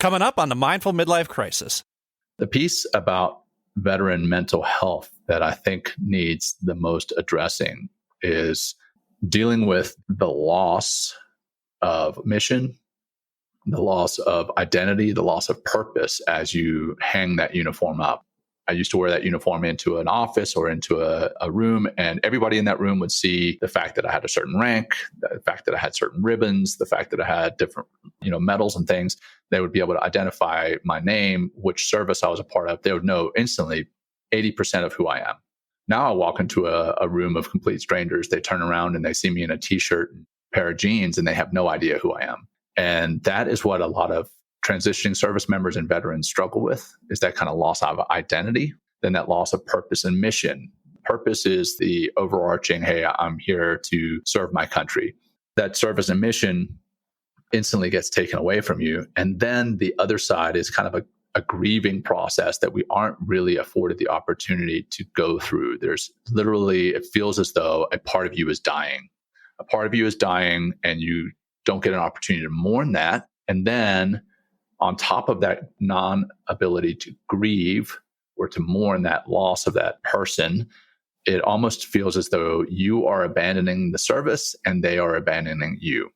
Coming up on the Mindful Midlife Crisis. The piece about veteran mental health that I think needs the most addressing is dealing with the loss of mission, the loss of identity, the loss of purpose as you hang that uniform up. I used to wear that uniform into an office or into a room, and everybody in that room would see the fact that I had a certain rank, the fact that I had certain ribbons, the fact that I had different, medals and things. They would be able to identify my name, which service I was a part of. They would know instantly 80% of who I am. Now I walk into a room of complete strangers. They turn around and they see me in a t-shirt and a pair of jeans, and they have no idea who I am. And that is what a lot of transitioning service members and veterans struggle with, is that kind of loss of identity, then that loss of purpose and mission. Purpose is the overarching, hey, I'm here to serve my country. That service and mission instantly gets taken away from you. And then the other side is kind of a grieving process that we aren't really afforded the opportunity to go through. There's literally, it feels as though a part of you is dying. A part of you is dying, and you don't get an opportunity to mourn that. And then on top of that non-ability to grieve or to mourn that loss of that person, it almost feels as though you are abandoning the service and they are abandoning you.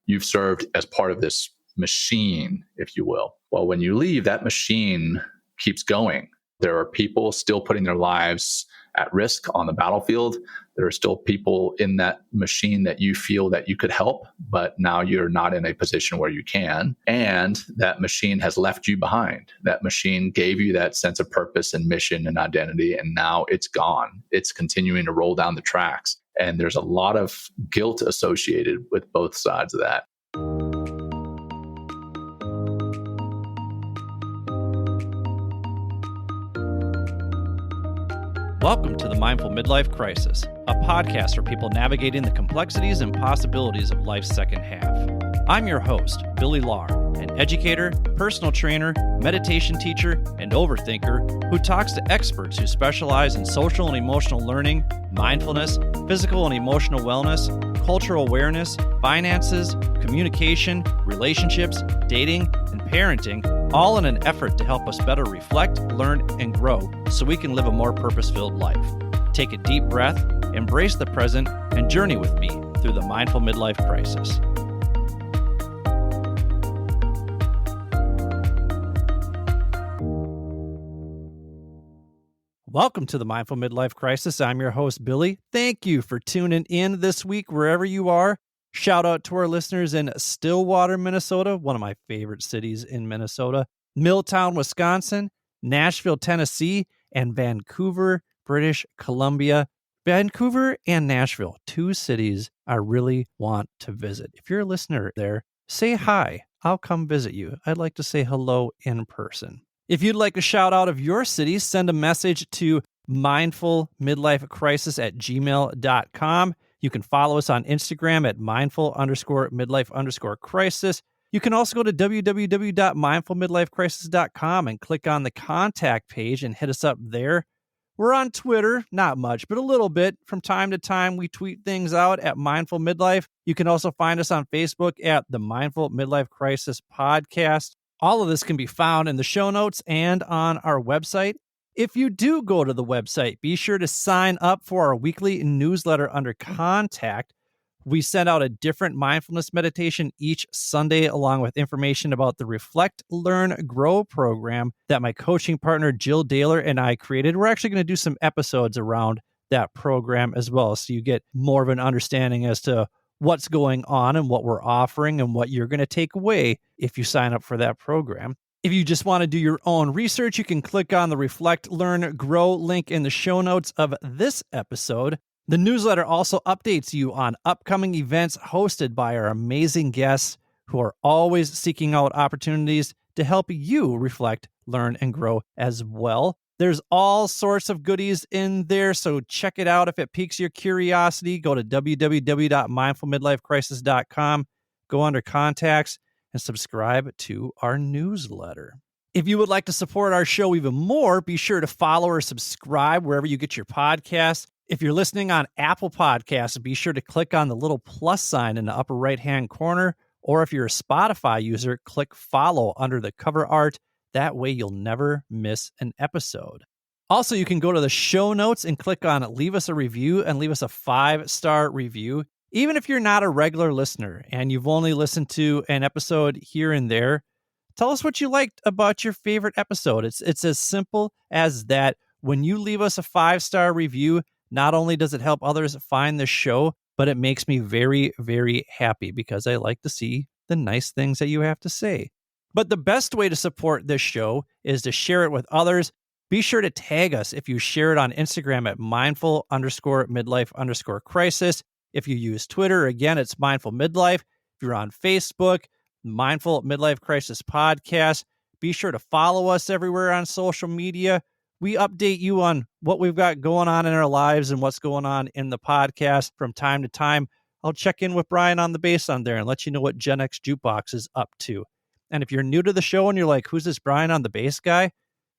You've served as part of this machine, if you will. Well, when you leave, that machine keeps going. There are people still putting their lives at risk on the battlefield. There are still people in that machine that you feel that you could help, but now you're not in a position where you can. And that machine has left you behind. That machine gave you that sense of purpose and mission and identity, and now it's gone. It's continuing to roll down the tracks. And there's a lot of guilt associated with both sides of that. Welcome to the Mindful Midlife Crisis, a podcast for people navigating the complexities and possibilities of life's second half. I'm your host, Billy Lahr, an educator, personal trainer, meditation teacher, and overthinker who talks to experts who specialize in social and emotional learning, mindfulness, physical and emotional wellness, cultural awareness, finances, communication, relationships, dating, and parenting, all in an effort to help us better reflect, learn, and grow so we can live a more purpose-filled life. Take a deep breath, embrace the present, and journey with me through the Mindful Midlife Crisis. Welcome to the Mindful Midlife Crisis. I'm your host, Billy. Thank you for tuning in this week, wherever you are. Shout out to our listeners in Stillwater, Minnesota, one of my favorite cities in Minnesota, Milltown, Wisconsin, Nashville, Tennessee, and Vancouver, British Columbia. Vancouver and Nashville, two cities I really want to visit. If you're a listener there, say hi. I'll come visit you. I'd like to say hello in person. If you'd like a shout out of your city, send a message to mindfulmidlifecrisis@gmail.com. You can follow us on Instagram at mindful_midlife_crisis. You can also go to www.mindfulmidlifecrisis.com and click on the contact page and hit us up there. We're on Twitter, not much, but a little bit. From time to time, we tweet things out at Mindful Midlife. You can also find us on Facebook at the Mindful Midlife Crisis Podcast. All of this can be found in the show notes and on our website. If you do go to the website, be sure to sign up for our weekly newsletter under Contact. We send out a different mindfulness meditation each Sunday, along with information about the Reflect, Learn, Grow program that my coaching partner Jill Daler and I created. We're actually going to do some episodes around that program as well, so you get more of an understanding as to what's going on and what we're offering and what you're going to take away if you sign up for that program. If you just want to do your own research, you can click on the Reflect, Learn, Grow link in the show notes of this episode. The newsletter also updates you on upcoming events hosted by our amazing guests who are always seeking out opportunities to help you reflect, learn, and grow as well. There's all sorts of goodies in there, so check it out. If it piques your curiosity, go to www.mindfulmidlifecrisis.com, go under contacts, and subscribe to our newsletter. If you would like to support our show even more, be sure to follow or subscribe wherever you get your podcasts. If you're listening on Apple Podcasts, be sure to click on the little plus sign in the upper right-hand corner, Or if you're a Spotify user, click follow under the cover art. That way you'll never miss an episode. Also, you can go to the show notes and click on leave us a review and leave us a 5-star review. Even if you're not a regular listener and you've only listened to an episode here and there, tell us what you liked about your favorite episode. It's as simple as that. When you leave us a 5-star review, not only does it help others find the show, but it makes me very, very happy because I like to see the nice things that you have to say. But the best way to support this show is to share it with others. Be sure to tag us if you share it on Instagram at mindful_midlife_crisis. If you use Twitter, again, it's mindful midlife. If you're on Facebook, Mindful Midlife Crisis Podcast. Be sure to follow us everywhere on social media. We update you on what we've got going on in our lives and what's going on in the podcast from time to time. I'll check in with Brian on the bass on there and let you know what Gen X Jukebox is up to. And if you're new to the show and you're like, who's this Brian on the bass guy?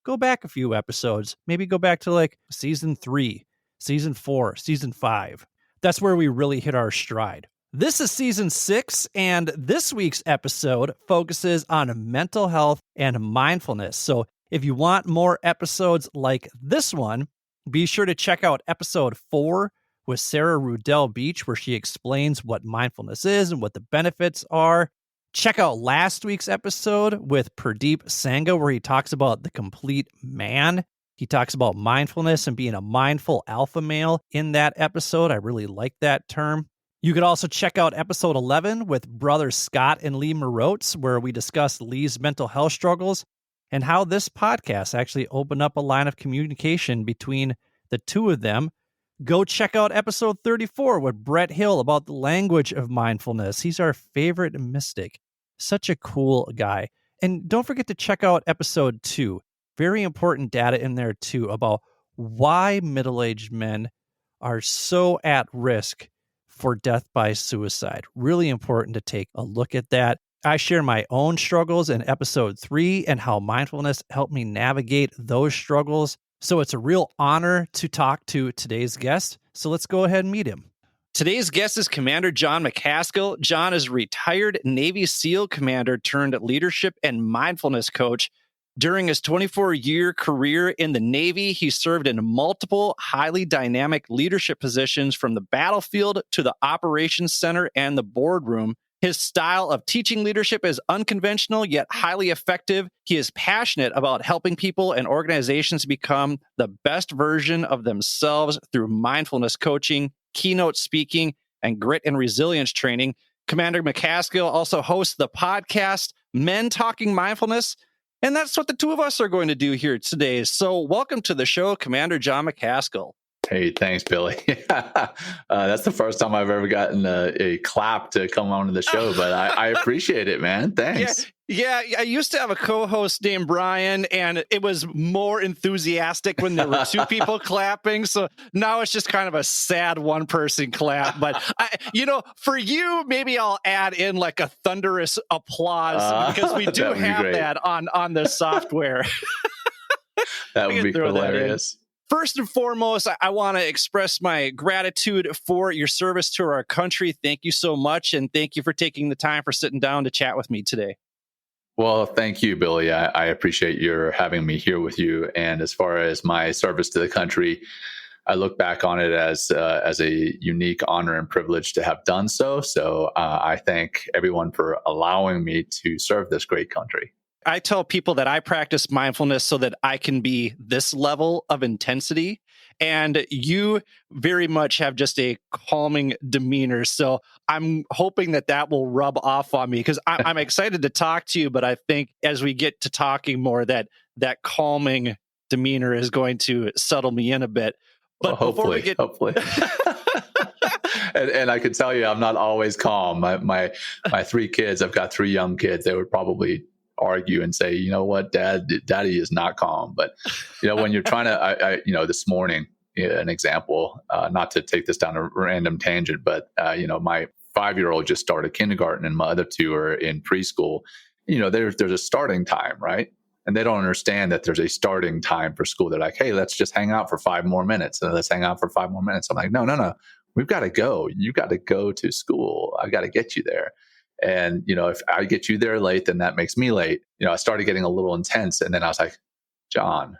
Go back a few episodes. Maybe go back to like season 3, season 4, season 5. That's where we really hit our stride. This is season 6, and this week's episode focuses on mental health and mindfulness. So if you want more episodes like this one, be sure to check out episode 4 with Sarah Rudell Beach, where she explains what mindfulness is and what the benefits are. Check out last week's episode with Pradeep Sangha, where he talks about the complete man. He talks about mindfulness and being a mindful alpha male in that episode. I really like that term. You could also check out episode 11 with brothers Scott and Lee Moreaux, where we discuss Lee's mental health struggles and how this podcast actually opened up a line of communication between the two of them. Go check out episode 34 with Brett Hill about the language of mindfulness. He's our favorite mystic. Such a cool guy. And don't forget to check out episode 2. Very important data in there too about why middle-aged men are so at risk for death by suicide. Really important to take a look at that. I share my own struggles in episode 3 and how mindfulness helped me navigate those struggles. So it's a real honor to talk to today's guest. So let's go ahead and meet him. Today's guest is Commander Jon Macaskill. Jon is a retired Navy SEAL commander turned leadership and mindfulness coach. During his 24-year career in the Navy, he served in multiple highly dynamic leadership positions from the battlefield to the operations center and the boardroom. His style of teaching leadership is unconventional yet highly effective. He is passionate about helping people and organizations become the best version of themselves through mindfulness coaching, keynote speaking, and grit and resilience training. Commander Macaskill also hosts the podcast Men Talking Mindfulness, and that's what the two of us are going to do here today. So welcome to the show, Commander Jon Macaskill. Hey, thanks, Billy. That's the first time I've ever gotten a clap to come on to the show, but I appreciate it, man. Thanks. Yeah, I used to have a co-host named Brian, and it was more enthusiastic when there were two people clapping. So now it's just kind of a sad one-person clap. But, for you, maybe I'll add in like a thunderous applause because we do have that on the software. That would be hilarious. First and foremost, I want to express my gratitude for your service to our country. Thank you so much. And thank you for taking the time for sitting down to chat with me today. Well, thank you, Billy. I appreciate your having me here with you. And as far as my service to the country, I look back on it as a unique honor and privilege to have done so. So I thank everyone for allowing me to serve this great country. I tell people that I practice mindfulness so that I can be this level of intensity. And you very much have just a calming demeanor. So I'm hoping that will rub off on me because I'm excited to talk to you. But I think as we get to talking more, that calming demeanor is going to settle me in a bit. But well, hopefully. And I can tell you, I'm not always calm. My 3 kids, I've got 3 young kids. They would probably argue and say, you know what, daddy is not calm. But, when you're trying to, this morning, an example, not to take this down a random tangent, but, my 5-year-old just started kindergarten and my other 2 are in preschool. There's a starting time, right? And they don't understand that there's a starting time for school. They're like, hey, let's just hang out for 5 more minutes. And let's hang out for 5 more minutes. I'm like, no. We've got to go. You got to go to school. I got to get you there. And, if I get you there late, then that makes me late. I started getting a little intense. And then I was like, Jon,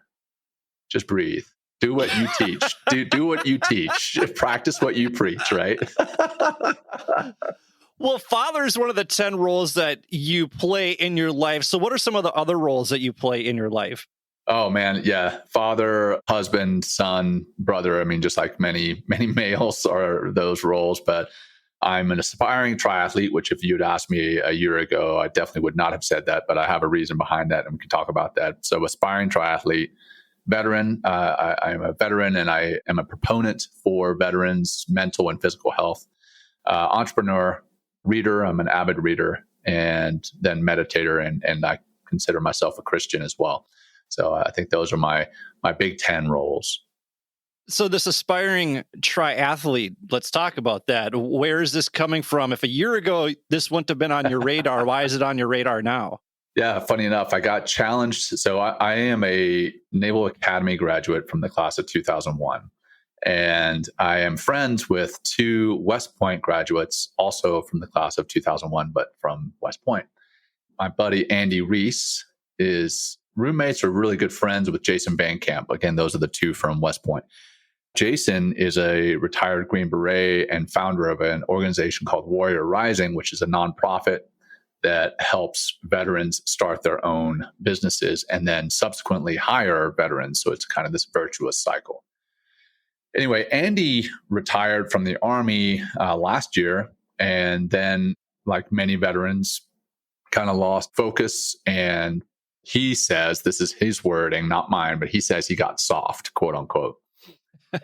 just breathe. Do what you teach. Do what you teach. Practice what you preach, right? Well, father is one of the 10 roles that you play in your life. So what are some of the other roles that you play in your life? Oh, man. Yeah. Father, husband, son, brother. I mean, just like many, many males are those roles. But I'm an aspiring triathlete, which if you'd asked me a year ago, I definitely would not have said that. But I have a reason behind that, and we can talk about that. So aspiring triathlete, veteran. I am a veteran, and I am a proponent for veterans' mental and physical health. Entrepreneur, reader. I'm an avid reader, and then meditator, and I consider myself a Christian as well. So I think those are my big 10 roles. So this aspiring triathlete, let's talk about that. Where is this coming from? If a year ago this wouldn't have been on your radar, why is it on your radar now? Yeah, funny enough, I got challenged. So I am a Naval Academy graduate from the class of 2001. And I am friends with 2 West Point graduates, also from the class of 2001, but from West Point. My buddy Andy Reese is roommates or really good friends with Jason Van Camp. Again, those are the 2 from West Point. Jason is a retired Green Beret and founder of an organization called Warrior Rising, which is a nonprofit that helps veterans start their own businesses and then subsequently hire veterans. So it's kind of this virtuous cycle. Anyway, Andy retired from the Army last year, and then, like many veterans, kind of lost focus. And he says, this is his wording, not mine, but he says he got soft, quote unquote,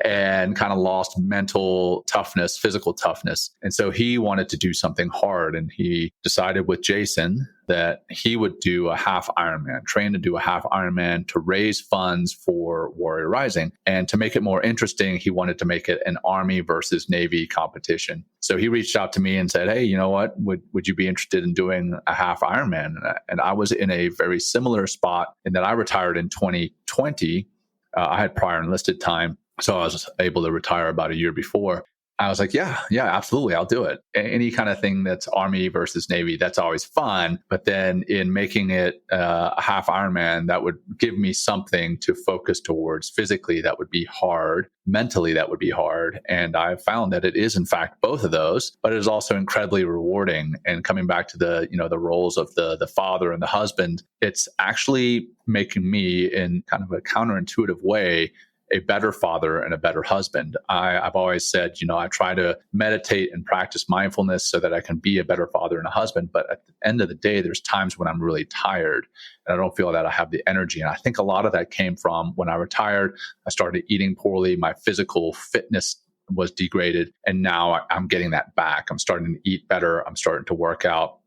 and kind of lost mental toughness, physical toughness. And so he wanted to do something hard. And he decided with Jason that he would do a half Ironman, train to do a half Ironman to raise funds for Warrior Rising. And to make it more interesting, he wanted to make it an Army versus Navy competition. So he reached out to me and said, hey, you know what? Would you be interested in doing a half Ironman? And I was in a very similar spot in that I retired in 2020. I had prior enlisted time. So I was able to retire about a year before. I was like, yeah, absolutely. I'll do it. Any kind of thing that's Army versus Navy, that's always fun. But then in making it a half Ironman, that would give me something to focus towards physically. That would be hard. Mentally, that would be hard. And I found that it is, in fact, both of those, but it is also incredibly rewarding. And coming back to the roles of the father and the husband, it's actually making me, in kind of a counterintuitive way, a better father and a better husband. I've always said, I try to meditate and practice mindfulness so that I can be a better father and a husband. But at the end of the day, there's times when I'm really tired and I don't feel that I have the energy. And I think a lot of that came from when I retired, I started eating poorly. My physical fitness was degraded. And now I'm getting that back. I'm starting to eat better. I'm starting to work out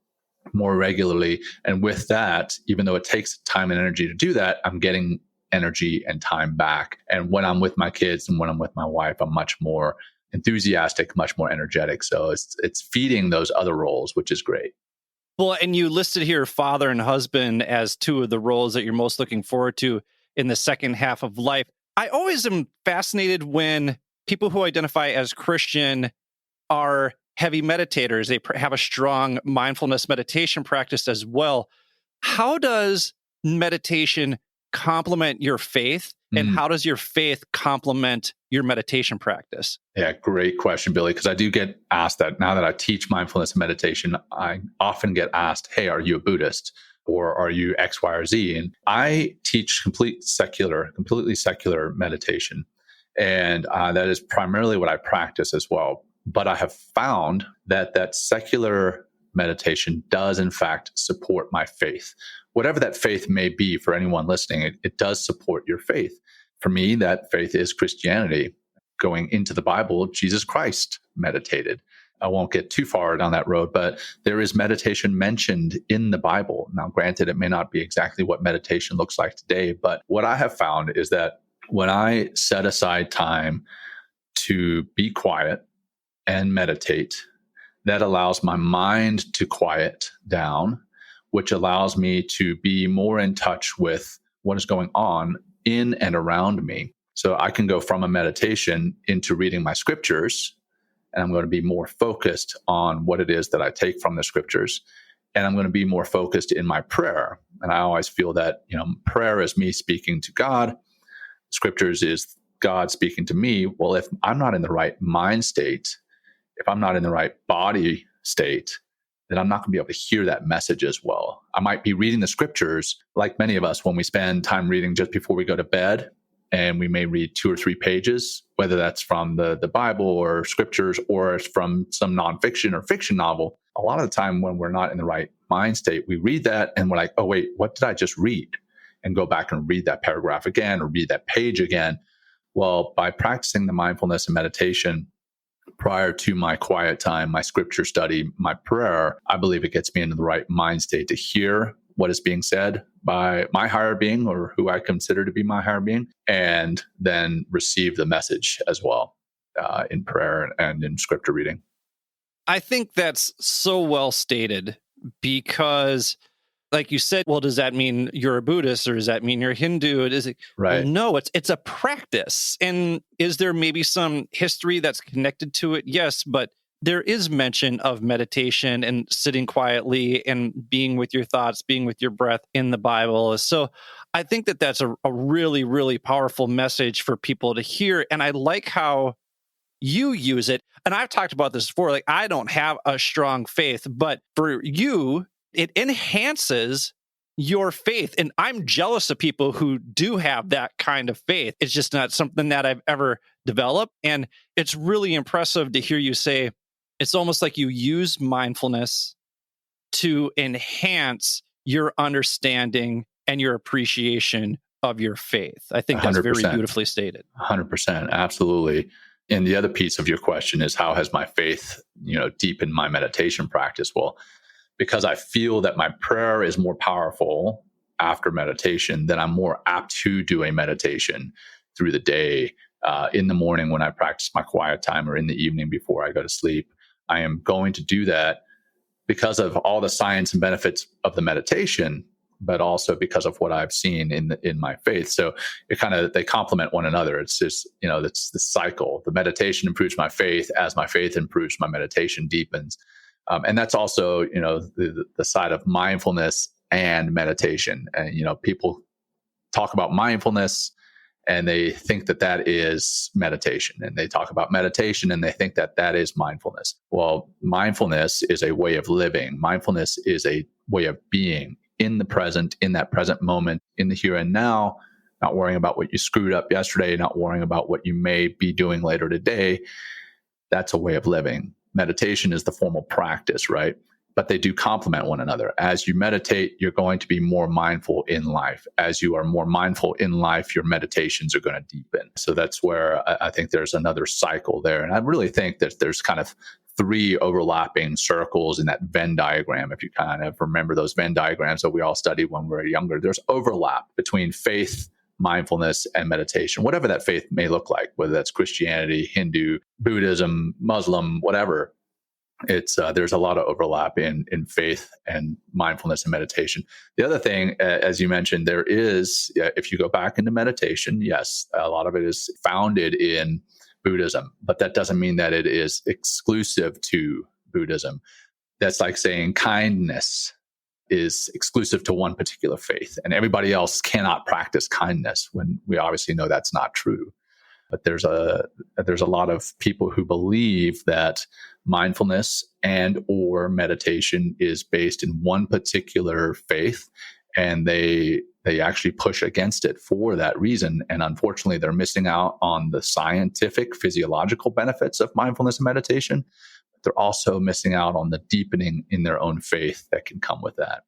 more regularly. And with that, even though it takes time and energy to do that, I'm getting energy and time back. And when I'm with my kids and when I'm with my wife, I'm much more enthusiastic, much more energetic. So it's feeding those other roles, which is great. Well, and you listed here father and husband as 2 of the roles that you're most looking forward to in the second half of life. I always am fascinated when people who identify as Christian are heavy meditators. They have a strong mindfulness meditation practice as well. How does meditation complement your faith, and how does your faith complement your meditation practice? Yeah, great question, Billy, because I do get asked that. Now that I teach mindfulness and meditation, I often get asked, hey, are you a Buddhist? Or are you X, Y, or Z? And I teach completely secular meditation. And that is primarily what I practice as well. But I have found that secular meditation does, in fact, support my faith. Whatever that faith may be for anyone listening, it does support your faith. For me, that faith is Christianity. Going into the Bible, Jesus Christ meditated. I won't get too far down that road, but there is meditation mentioned in the Bible. Now, granted, it may not be exactly what meditation looks like today, but what I have found is that when I set aside time to be quiet and meditate, that allows my mind to quiet down, which allows me to be more in touch with what is going on in and around me. So I can go from a meditation into reading my scriptures and I'm going to be more focused on what it is that I take from the scriptures. And I'm going to be more focused in my prayer. And I always feel that, prayer is me speaking to God. Scriptures is God speaking to me. Well, if I'm not in the right mind state, if I'm not in the right body state, then I'm not going to be able to hear that message as well. I might be reading the scriptures like many of us when we spend time reading just before we go to bed, and we may read 2 or 3 pages, whether that's from the Bible or scriptures or from some nonfiction or fiction novel. A lot of the time when we're not in the right mind state, we read that and we're like, oh, wait, what did I just read? And go back and read that paragraph again or read that page again. Well, by practicing the mindfulness and meditation prior to my quiet time, my scripture study, my prayer, I believe it gets me into the right mind state to hear what is being said by my higher being, or who I consider to be my higher being, and then receive the message as well in prayer and in scripture reading. I think that's so well stated, because like you said, well, does that mean you're a Buddhist, or does that mean you're a Hindu? Right. Well, no, it's a practice. And is there maybe some history that's connected to it? Yes, but there is mention of meditation and sitting quietly and being with your thoughts, being with your breath in the Bible. So I think that that's a really, really powerful message for people to hear. And I like how you use it. And I've talked about this before. Like, I don't have a strong faith, but for you, it enhances your faith. And I'm jealous of people who do have that kind of faith. It's just not something that I've ever developed. And it's really impressive to hear you say, it's almost like you use mindfulness to enhance your understanding and your appreciation of your faith. I think that's 100%. very beautifully stated. 100%. Absolutely. And the other piece of your question is, how has my faith, deepened my meditation practice? Well, because I feel that my prayer is more powerful after meditation, then I'm more apt to do a meditation through the day, in the morning when I practice my quiet time, or in the evening before I go to sleep. I am going to do that because of all the science and benefits of the meditation, but also because of what I've seen in my faith. So they complement one another. It's just, it's the cycle. The meditation improves my faith. As my faith improves, my meditation deepens. And that's also, the side of mindfulness and meditation. And, people talk about mindfulness and they think that that is meditation, and they talk about meditation and they think that that is mindfulness. Well, mindfulness is a way of living. Mindfulness is a way of being in the present, in that present moment, in the here and now, not worrying about what you screwed up yesterday, not worrying about what you may be doing later today. That's a way of living. Meditation is the formal practice, right? But they do complement one another. As you meditate, you're going to be more mindful in life. As you are more mindful in life, your meditations are going to deepen. So that's where I think there's another cycle there. And I really think that there's kind of 3 overlapping circles in that Venn diagram. If you kind of remember those Venn diagrams that we all studied when we were younger, there's overlap between faith, mindfulness, and meditation, whatever that faith may look like, whether that's Christianity, Hindu, Buddhism, Muslim, whatever. It's there's a lot of overlap in faith and mindfulness and meditation. The other thing, as you mentioned, there is, if you go back into meditation, yes, a lot of it is founded in Buddhism, but that doesn't mean that it is exclusive to Buddhism. That's like saying kindness is exclusive to one particular faith, and everybody else cannot practice kindness, when we obviously know that's not true. But there's a lot of people who believe that mindfulness and or meditation is based in one particular faith, and they actually push against it for that reason. And unfortunately, they're missing out on the scientific, physiological benefits of mindfulness and meditation. But they're also missing out on the deepening in their own faith that can come with that.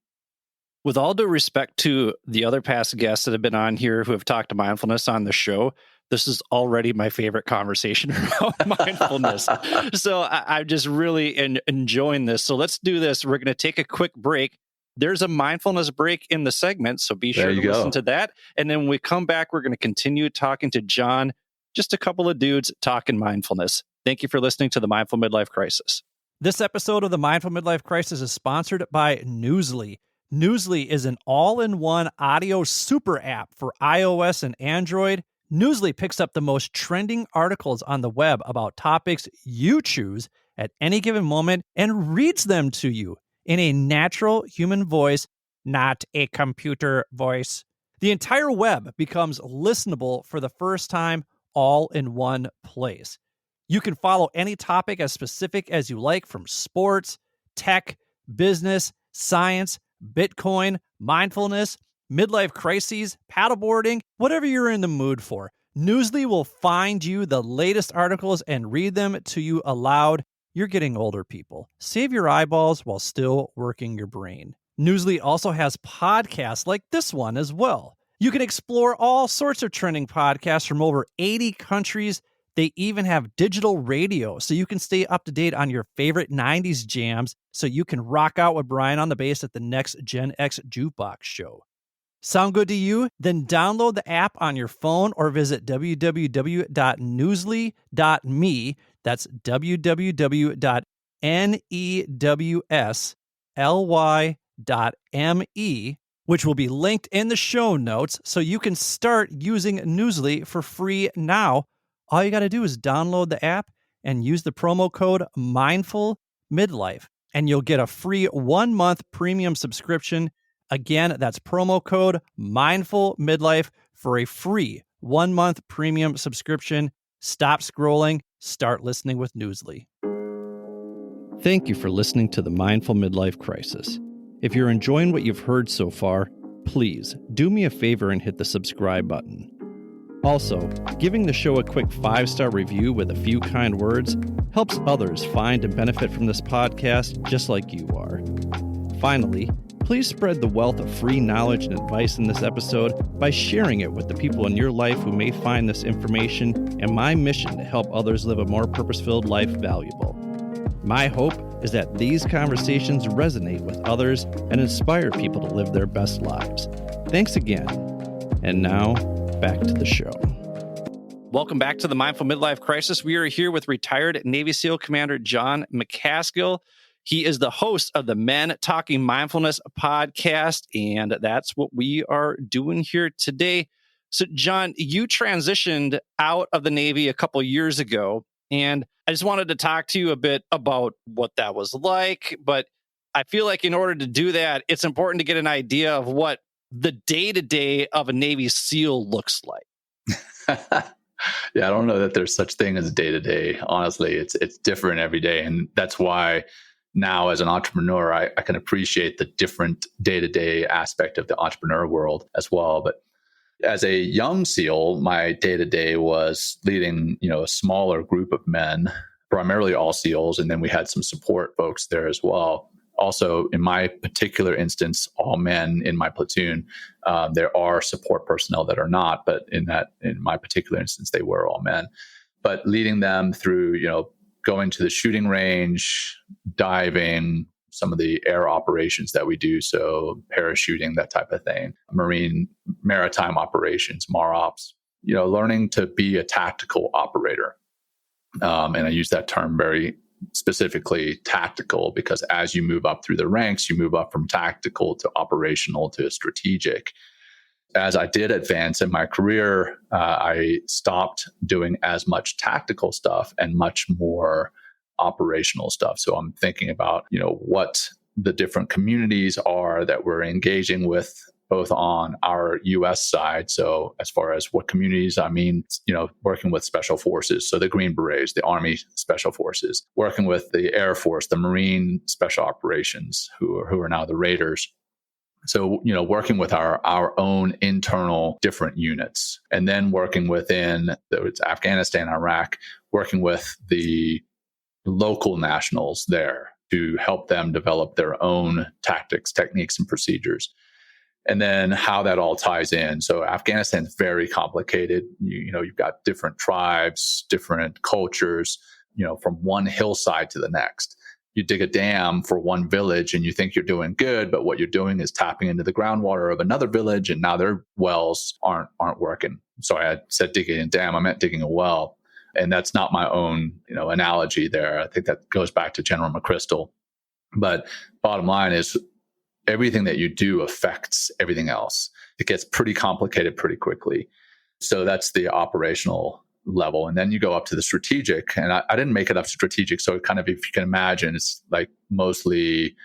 With all due respect to the other past guests that have been on here who have talked to mindfulness on the show, this is already my favorite conversation about mindfulness. So I'm just really enjoying this. So let's do this. We're going to take a quick break. There's a mindfulness break in the segment, so be sure to listen to that. And then when we come back, we're going to continue talking to Jon, just a couple of dudes talking mindfulness. Thank you for listening to the Mindful Midlife Crisis. This episode of the Mindful Midlife Crisis is sponsored by Newsly. Newsly is an all-in-one audio super app for iOS and Android. Newsly picks up the most trending articles on the web about topics you choose at any given moment and reads them to you in a natural human voice, not a computer voice. The entire web becomes listenable for the first time, all in one place. You can follow any topic as specific as you like, from sports, tech, business, science, Bitcoin, mindfulness, midlife crises, paddleboarding, whatever you're in the mood for. Newsly will find you the latest articles and read them to you aloud. You're getting older, people. Save your eyeballs while still working your brain. Newsly also has podcasts like this one as well. You can explore all sorts of trending podcasts from over 80 countries. They even have digital radio, so you can stay up to date on your favorite 90s jams, so you can rock out with Brian on the bass at the next Gen X Jukebox show. Sound good to you? Then download the app on your phone or visit www.newsly.me. That's www.newsly.me, which will be linked in the show notes, so you can start using Newsly for free now. All you got to do is download the app and use the promo code MindfulMidlife, and you'll get a free 1-month premium subscription. Again, that's promo code MindfulMidlife for a free 1-month premium subscription. Stop scrolling, start listening with Newsly. Thank you for listening to the Mindful Midlife Crisis. If you're enjoying what you've heard so far, please do me a favor and hit the subscribe button. Also, giving the show a quick 5-star review with a few kind words helps others find and benefit from this podcast just like you are. Finally, please spread the wealth of free knowledge and advice in this episode by sharing it with the people in your life who may find this information and my mission to help others live a more purpose-filled life valuable. My hope is that these conversations resonate with others and inspire people to live their best lives. Thanks again. And now, back to the show. Welcome back to the Mindful Midlife Crisis. We are here with retired Navy SEAL Commander Jon Macaskill. He is the host of the Men Talking Mindfulness podcast, and that's what we are doing here today. So, Jon, you transitioned out of the Navy a couple years ago, and I just wanted to talk to you a bit about what that was like. But I feel like in order to do that, it's important to get an idea of what the day-to-day of a Navy SEAL looks like. Yeah, I don't know that there's such thing as day-to-day. Honestly, it's different every day. And that's why now as an entrepreneur, I can appreciate the different day-to-day aspect of the entrepreneur world as well. But as a young SEAL, my day-to-day was leading, a smaller group of men, primarily all SEALs. And then we had some support folks there as well. Also, in my particular instance, all men in my platoon. There are support personnel that are not, but in my particular instance, they were all men. But leading them through, going to the shooting range, diving, some of the air operations that we do, so parachuting, that type of thing, maritime operations, MAROPS, learning to be a tactical operator. And I use that term very specifically tactical because as you move up through the ranks, you move up from tactical to operational to strategic. As I did advance in my career, I stopped doing as much tactical stuff and much more operational stuff. So I'm thinking about, what the different communities are that we're engaging with, both on our U.S. side. So as far as what communities, I mean, working with special forces. So the Green Berets, the Army Special Forces, working with the Air Force, the Marine Special Operations, who are now the Raiders. So, working with our own internal different units, and then working within Afghanistan, Iraq, working with the local nationals there to help them develop their own tactics, techniques, and procedures. And then how that all ties in. So Afghanistan is very complicated. You've got different tribes, different cultures, from one hillside to the next. You dig a dam for one village and you think you're doing good, but what you're doing is tapping into the groundwater of another village, and now their wells aren't working. Sorry, I said digging a dam. I meant digging a well. And that's not my own, analogy there. I think that goes back to General McChrystal. But bottom line is, everything that you do affects everything else. It gets pretty complicated pretty quickly. So that's the operational level. And then you go up to the strategic. And I didn't make it up strategic. So kind of, if you can imagine, it's like mostly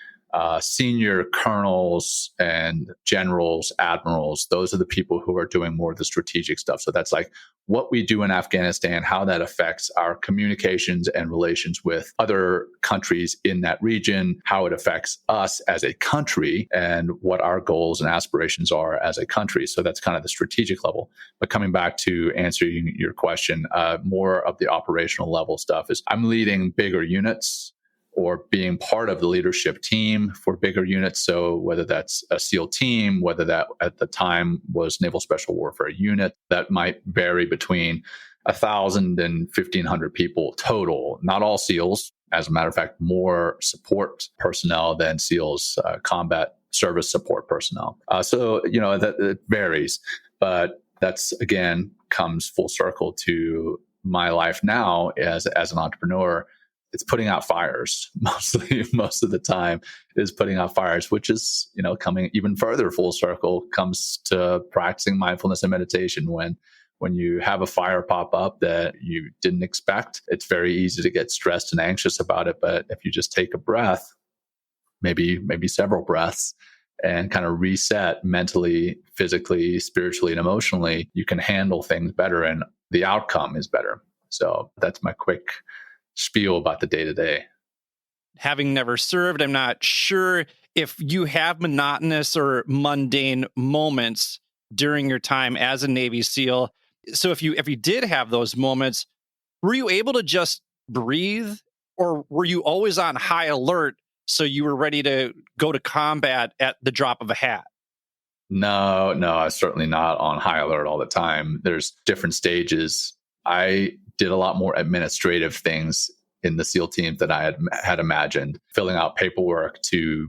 senior colonels and generals, admirals. Those are the people who are doing more of the strategic stuff. So that's like what we do in Afghanistan, how that affects our communications and relations with other countries in that region, how it affects us as a country, and what our goals and aspirations are as a country. So that's kind of the strategic level. But coming back to answering your question, more of the operational level stuff is I'm leading bigger units or being part of the leadership team for bigger units. So whether that's a SEAL team, whether that at the time was Naval Special Warfare Unit, that might vary between 1,000 and 1,500 people total. Not all SEALs. As a matter of fact, more support personnel than SEALs, combat service support personnel. So, that it varies. But that's, again, comes full circle to my life now as an entrepreneur. It's putting out fires mostly. Most of the time is putting out fires, which is, coming even further full circle, comes to practicing mindfulness and meditation. When you have a fire pop up that you didn't expect, it's very easy to get stressed and anxious about it. But if you just take a breath, maybe several breaths, and kind of reset mentally, physically, spiritually, and emotionally, you can handle things better and the outcome is better. So that's my quick spiel about the day-to-day. Having never served, I'm not sure if you have monotonous or mundane moments during your time as a Navy SEAL. So if you did have those moments, were you able to just breathe, or were you always on high alert so you were ready to go to combat at the drop of a hat? No, I was certainly not on high alert all the time. There's different stages. I did a lot more administrative things in the SEAL team that I had imagined, filling out paperwork to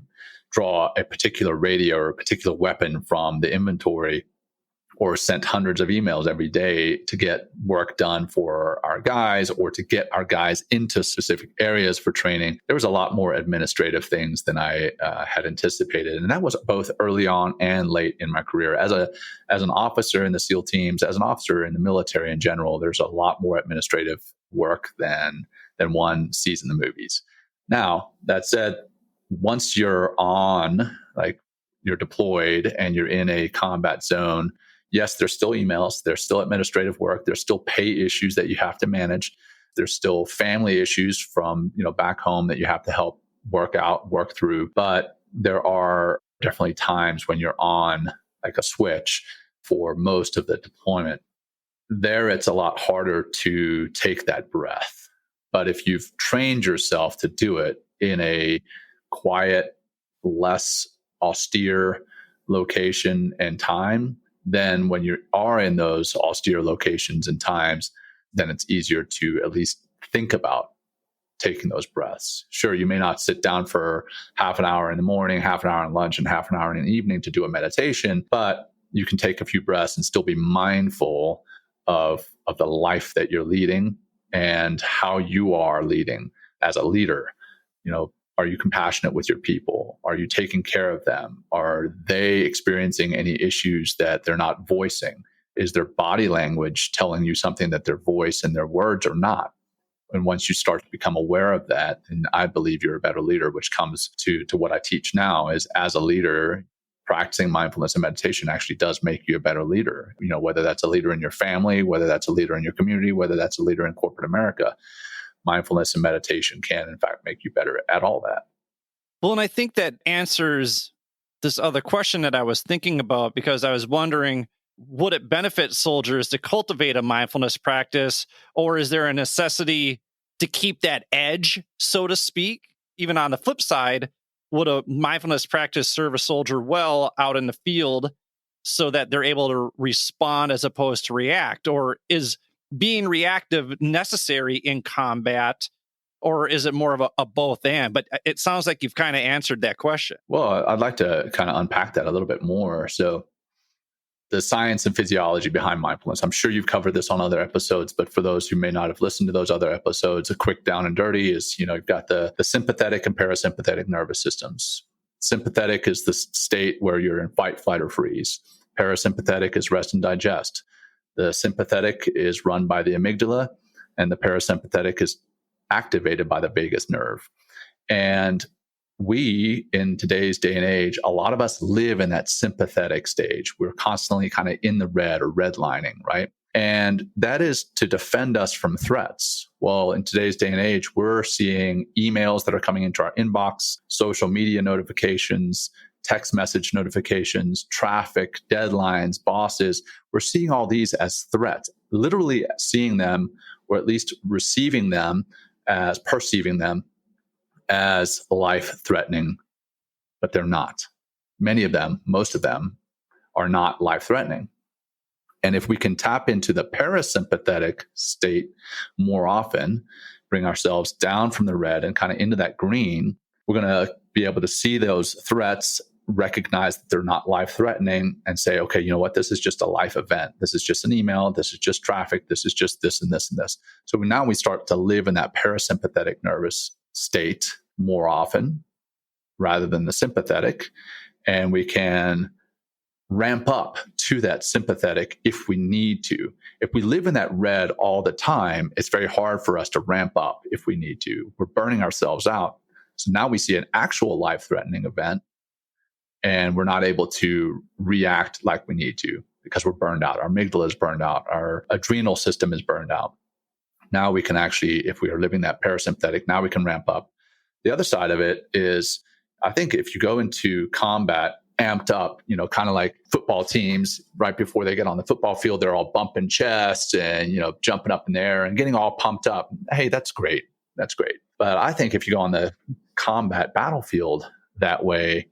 draw a particular radio or a particular weapon from the inventory, or sent hundreds of emails every day to get work done for our guys or to get our guys into specific areas for training. There was a lot more administrative things than I had anticipated. And that was both early on and late in my career. As an officer in the SEAL teams, as an officer in the military in general, there's a lot more administrative work than one sees in the movies. Now, that said, once you're you're deployed and you're in a combat zone, yes, there's still emails, there's still administrative work, there's still pay issues that you have to manage. There's still family issues from, back home that you have to help work through. But there are definitely times when you're on like a switch for most of the deployment. There, it's a lot harder to take that breath. But if you've trained yourself to do it in a quiet, less austere location and time, then when you are in those austere locations and times, then it's easier to at least think about taking those breaths. Sure, you may not sit down for half an hour in the morning, half an hour in lunch, and half an hour in the evening to do a meditation, but you can take a few breaths and still be mindful of the life that you're leading and how you are leading as a leader. Are you compassionate with your people? Are you taking care of them? Are they experiencing any issues that they're not voicing? Is their body language telling you something that their voice and their words are not? And once you start to become aware of that, then I believe you're a better leader, which comes to what I teach now is, as a leader, practicing mindfulness and meditation actually does make you a better leader. Whether that's a leader in your family, whether that's a leader in your community, whether that's a leader in corporate America. Mindfulness and meditation can, in fact, make you better at all that. Well, and I think that answers this other question that I was thinking about, because I was wondering, would it benefit soldiers to cultivate a mindfulness practice, or is there a necessity to keep that edge, so to speak? Even on the flip side, would a mindfulness practice serve a soldier well out in the field so that they're able to respond as opposed to react? Or is being reactive necessary in combat, or is it more of a both and? But it sounds like you've kind of answered that question. Well, I'd like to kind of unpack that a little bit more. So the science and physiology behind mindfulness, I'm sure you've covered this on other episodes, but for those who may not have listened to those other episodes, a quick down and dirty is, you've got the sympathetic and parasympathetic nervous systems. Sympathetic is the state where you're in fight, flight, or freeze. Parasympathetic is rest and digest. The sympathetic is run by the amygdala, and the parasympathetic is activated by the vagus nerve. And we, in today's day and age, a lot of us live in that sympathetic stage. We're constantly kind of in the red or redlining, right? And that is to defend us from threats. Well, in today's day and age, we're seeing emails that are coming into our inbox, social media notifications, text message notifications, traffic, deadlines, bosses. We're seeing all these as threats, literally seeing them, or at least receiving them as perceiving them as life-threatening, but they're not. Many of them, most of them, are not life-threatening. And if we can tap into the parasympathetic state more often, bring ourselves down from the red and kind of into that green, we're going to be able to see those threats, recognize that they're not life-threatening, and say, okay, you know what? This is just a life event. This is just an email. This is just traffic. This is just this and this and this. So now we start to live in that parasympathetic nervous state more often rather than the sympathetic. And we can ramp up to that sympathetic if we need to. If we live in that red all the time, it's very hard for us to ramp up if we need to. We're burning ourselves out. So now we see an actual life-threatening event, and we're not able to react like we need to because we're burned out. Our amygdala is burned out. Our adrenal system is burned out. Now we can actually, if we are living that parasympathetic, now we can ramp up. The other side of it is, I think if you go into combat amped up, kind of like football teams right before they get on the football field, they're all bumping chests and, jumping up in the air and getting all pumped up. Hey, that's great. That's great. But I think if you go on the combat battlefield that way,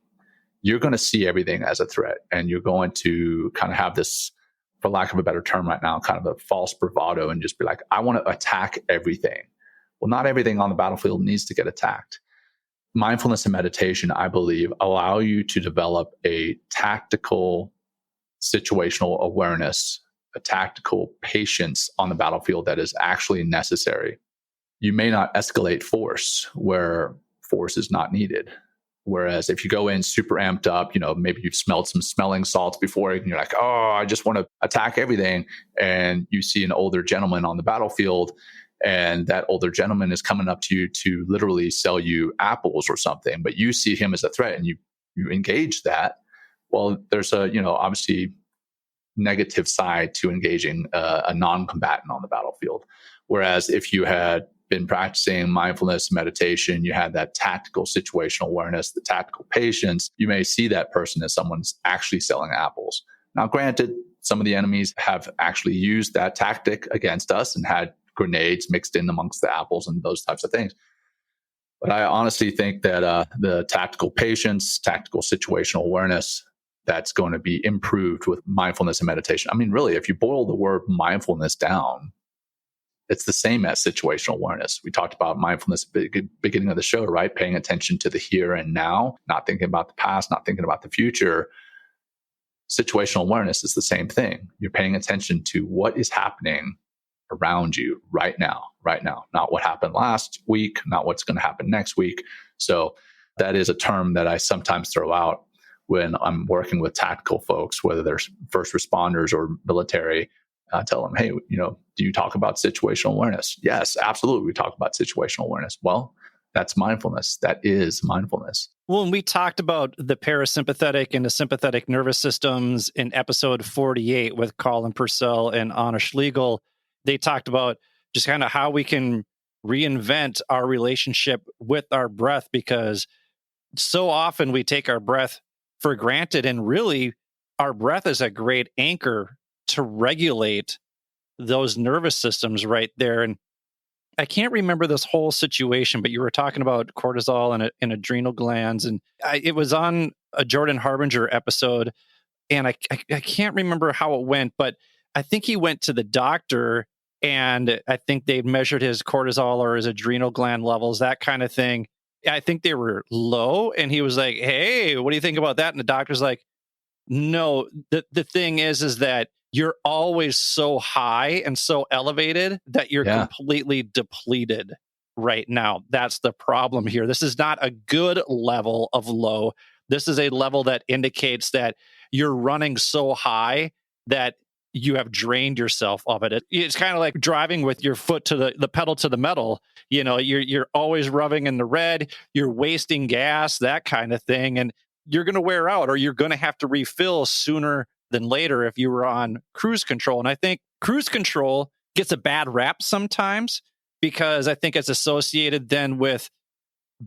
you're going to see everything as a threat, and you're going to kind of have this, for lack of a better term right now, kind of a false bravado and just be like, I want to attack everything. Well, not everything on the battlefield needs to get attacked. Mindfulness and meditation, I believe, allow you to develop a tactical situational awareness, a tactical patience on the battlefield that is actually necessary. You may not escalate force where force is not needed. Whereas if you go in super amped up, maybe you've smelled some smelling salts before and you're like, oh, I just want to attack everything. And you see an older gentleman on the battlefield, and that older gentleman is coming up to you to literally sell you apples or something, but you see him as a threat and you engage that. Well, there's a, obviously negative side to engaging a non-combatant on the battlefield. Whereas if you had been practicing mindfulness meditation, you had that tactical situational awareness, the tactical patience, you may see that person as someone's actually selling apples. Now, granted, some of the enemies have actually used that tactic against us and had grenades mixed in amongst the apples and those types of things. But I honestly think that the tactical patience, tactical situational awareness, that's going to be improved with mindfulness and meditation. I mean, really, if you boil the word mindfulness down, it's the same as situational awareness. We talked about mindfulness at the beginning of the show, right? Paying attention to the here and now, not thinking about the past, not thinking about the future. Situational awareness is the same thing. You're paying attention to what is happening around you right now, not what happened last week, not what's going to happen next week. So that is a term that I sometimes throw out when I'm working with tactical folks, whether they're first responders or military. I tell them, hey, do you talk about situational awareness? Yes, absolutely. We talk about situational awareness. Well, that's mindfulness. That is mindfulness. Well, and we talked about the parasympathetic and the sympathetic nervous systems in episode 48 with Colin Purcell and Anna Schlegel. They talked about just kind of how we can reinvent our relationship with our breath, because so often we take our breath for granted, and really our breath is a great anchor to regulate those nervous systems right there. And I can't remember this whole situation, but you were talking about cortisol and adrenal glands, and it was on a Jordan Harbinger episode, and I can't remember how it went, but I think he went to the doctor, and I think they measured his cortisol or his adrenal gland levels, that kind of thing. I think they were low, and he was like, hey, what do you think about that? And the doctor's like, no, the thing is that you're always so high and so elevated that you're completely depleted right now. That's the problem here. This is not a good level of low. This is a level that indicates that you're running so high that you have drained yourself of it. It's kind of like driving with your foot to the pedal to the metal. You're always rubbing in the red, you're wasting gas, that kind of thing. And you're going to wear out, or you're going to have to refill sooner than later if you were on cruise control. And I think cruise control gets a bad rap sometimes because I think it's associated then with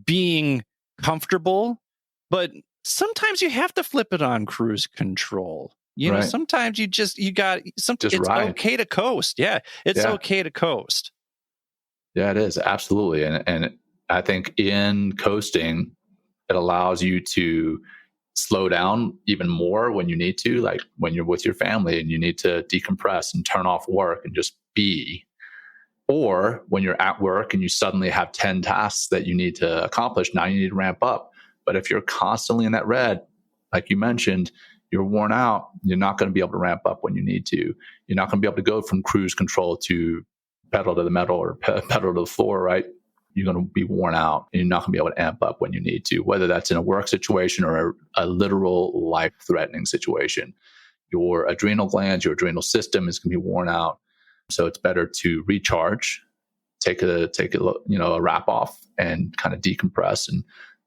being comfortable, but sometimes you have to flip it on cruise control. Right. Sometimes you got something. It's ride. okay to coast. Yeah, it's okay to coast. Yeah, it is. Absolutely. And I think in coasting, it allows you to slow down even more when you need to, like when you're with your family and you need to decompress and turn off work and just be. Or when you're at work and you suddenly have 10 tasks that you need to accomplish, now you need to ramp up. But if you're constantly in that red, like you mentioned, you're worn out, you're not going to be able to ramp up when you need to. You're not going to be able to go from cruise control to pedal to the metal or pedal to the floor, right? You're going to be worn out and you're not going to be able to amp up when you need to, whether that's in a work situation or a literal life-threatening situation. Your adrenal glands, your adrenal system is going to be worn out. So it's better to recharge, take a wrap off and kind of decompress. And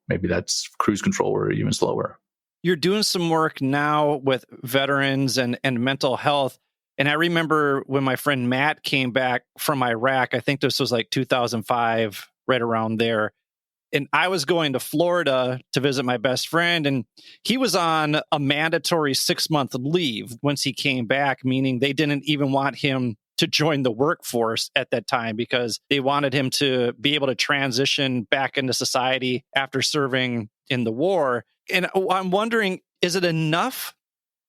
maybe that's cruise control or even slower. You're doing some work now with veterans and mental health. And I remember when my friend Matt came back from Iraq, I think this was like 2005, right around there. And I was going to Florida to visit my best friend, and he was on a mandatory 6-month leave once he came back, meaning they didn't even want him to join the workforce at that time because they wanted him to be able to transition back into society after serving in the war. And I'm wondering, is it enough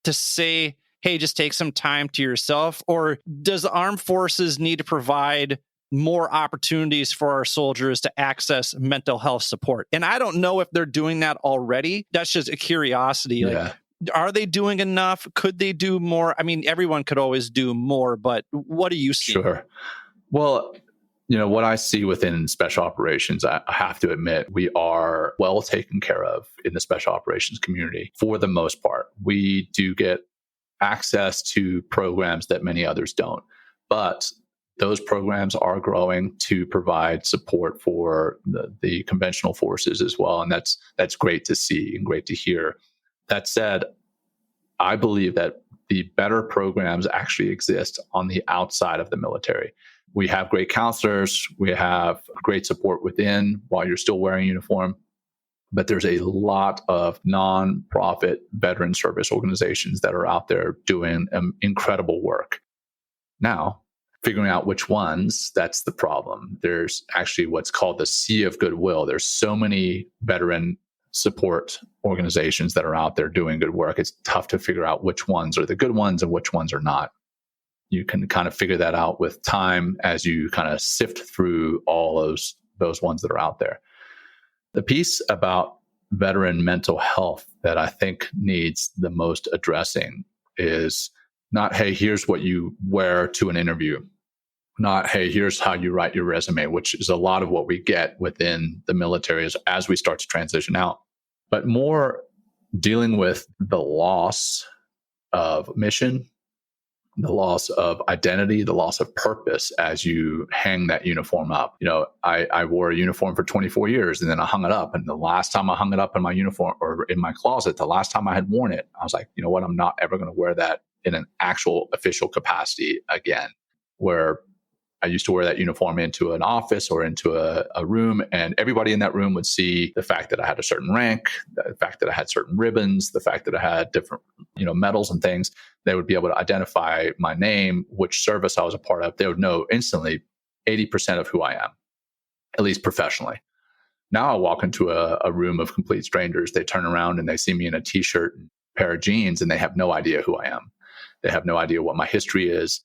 to say, hey, just take some time to yourself? Or does the armed forces need to provide more opportunities for our soldiers to access mental health support? And I don't know if they're doing that already. That's just a curiosity. Yeah. Are they doing enough? Could they do more? I mean, everyone could always do more, but what do you see? Sure. Well, what I see within special operations, I have to admit, we are well taken care of in the special operations community for the most part. We do get access to programs that many others don't, but those programs are growing to provide support for the conventional forces as well. And that's great to see and great to hear. That said, I believe that the better programs actually exist on the outside of the military. We have great counselors. We have great support within while you're still wearing a uniform. But there's a lot of nonprofit veteran service organizations that are out there doing incredible work. Now, figuring out which ones, that's the problem. There's actually what's called the sea of goodwill. There's so many veteran support organizations that are out there doing good work. It's tough to figure out which ones are the good ones and which ones are not. You can kind of figure that out with time as you kind of sift through all those ones that are out there. The piece about veteran mental health that I think needs the most addressing is not, hey, here's what you wear to an interview. Not, hey, here's how you write your resume, which is a lot of what we get within the military as we start to transition out. But more dealing with the loss of mission, the loss of identity, the loss of purpose as you hang that uniform up. I wore a uniform for 24 years and then I hung it up. And the last time I hung it up in my uniform or in my closet, the last time I had worn it, I was like, you know what? I'm not ever going to wear that in an actual official capacity again, where I used to wear that uniform into an office or into a room, and everybody in that room would see the fact that I had a certain rank, the fact that I had certain ribbons, the fact that I had different, medals and things. They would be able to identify my name, which service I was a part of. They would know instantly 80% of who I am, at least professionally. Now I walk into a room of complete strangers. They turn around and they see me in a t-shirt and a pair of jeans, and they have no idea who I am. They have no idea what my history is.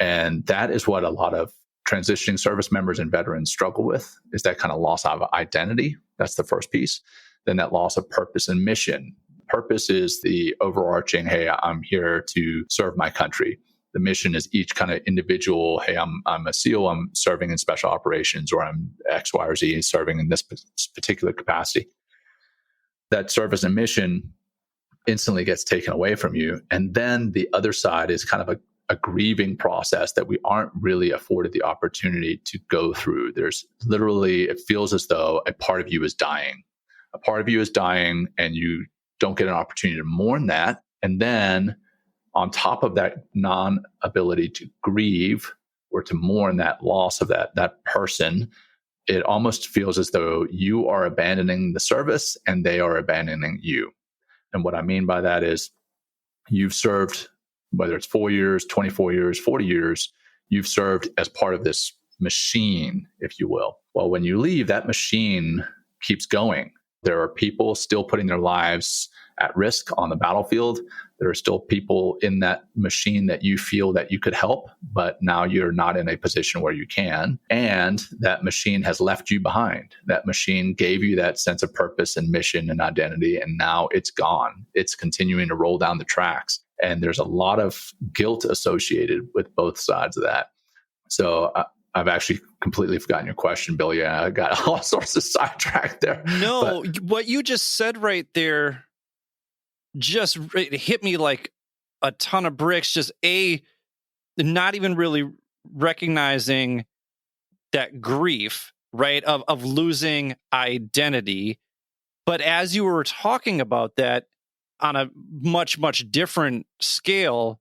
And that is what a lot of transitioning service members and veterans struggle with, is that kind of loss of identity. That's the first piece. Then that loss of purpose and mission. Purpose is the overarching, hey, I'm here to serve my country. The mission is each kind of individual, hey, I'm a SEAL, I'm serving in special operations, or I'm X, Y, or Z, serving in this particular capacity. That service and mission instantly gets taken away from you. And then the other side is kind of a grieving process that we aren't really afforded the opportunity to go through. There's literally, it feels as though a part of you is dying. A part of you is dying, and you don't get an opportunity to mourn that. And then on top of that non-ability to grieve or to mourn that loss of that person, it almost feels as though you are abandoning the service and they are abandoning you. And what I mean by that is you've served, whether it's 4 years, 24 years, 40 years, you've served as part of this machine, if you will. Well, when you leave, that machine keeps going. There are people still putting their lives at risk on the battlefield. There are still people in that machine that you feel that you could help, but now you're not in a position where you can. And that machine has left you behind. That machine gave you that sense of purpose and mission and identity, and now it's gone. It's continuing to roll down the tracks. And there's a lot of guilt associated with both sides of that. So I've actually completely forgotten your question, Bill. Yeah, I got all sorts of sidetracked there. No, what you just said right there just hit me like a ton of bricks. Just not even really recognizing that grief, right, of losing identity. But as you were talking about that on a much, much different scale,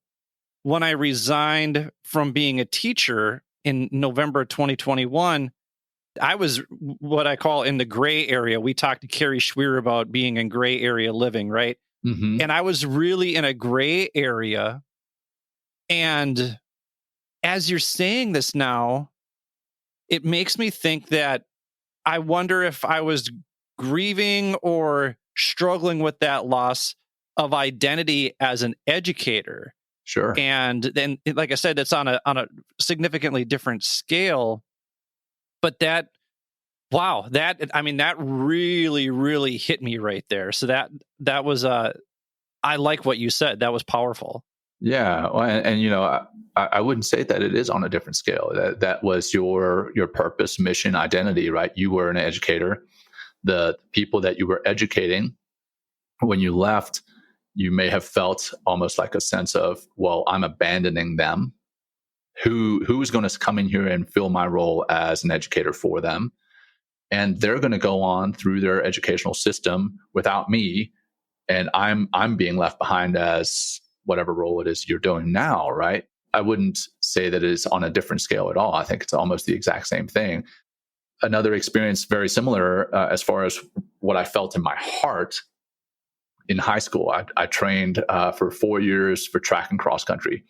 when I resigned from being a teacher in November 2021, I was what I call in the gray area. We talked to Carrie Schweer about being in gray area living, right? Mm-hmm. And I was really in a gray area. And as you're saying this now, it makes me think that I wonder if I was grieving or struggling with that loss of identity as an educator. Sure. And then, like I said, it's on a significantly different scale. But that really, really hit me right there. So that was I like what you said. That was powerful. Yeah, well, and you know, I wouldn't say that it is on a different scale. That was your purpose, mission, identity, right? You were an educator. The people that you were educating, when you left, you may have felt almost like a sense of, well, I'm abandoning them. Who's going to come in here and fill my role as an educator for them? And they're going to go on through their educational system without me, and I'm being left behind as whatever role it is you're doing now, right? I wouldn't say that it is on a different scale at all. I think it's almost the exact same thing. Another experience very similar as far as what I felt in my heart in high school. I trained for 4 years for track and cross country,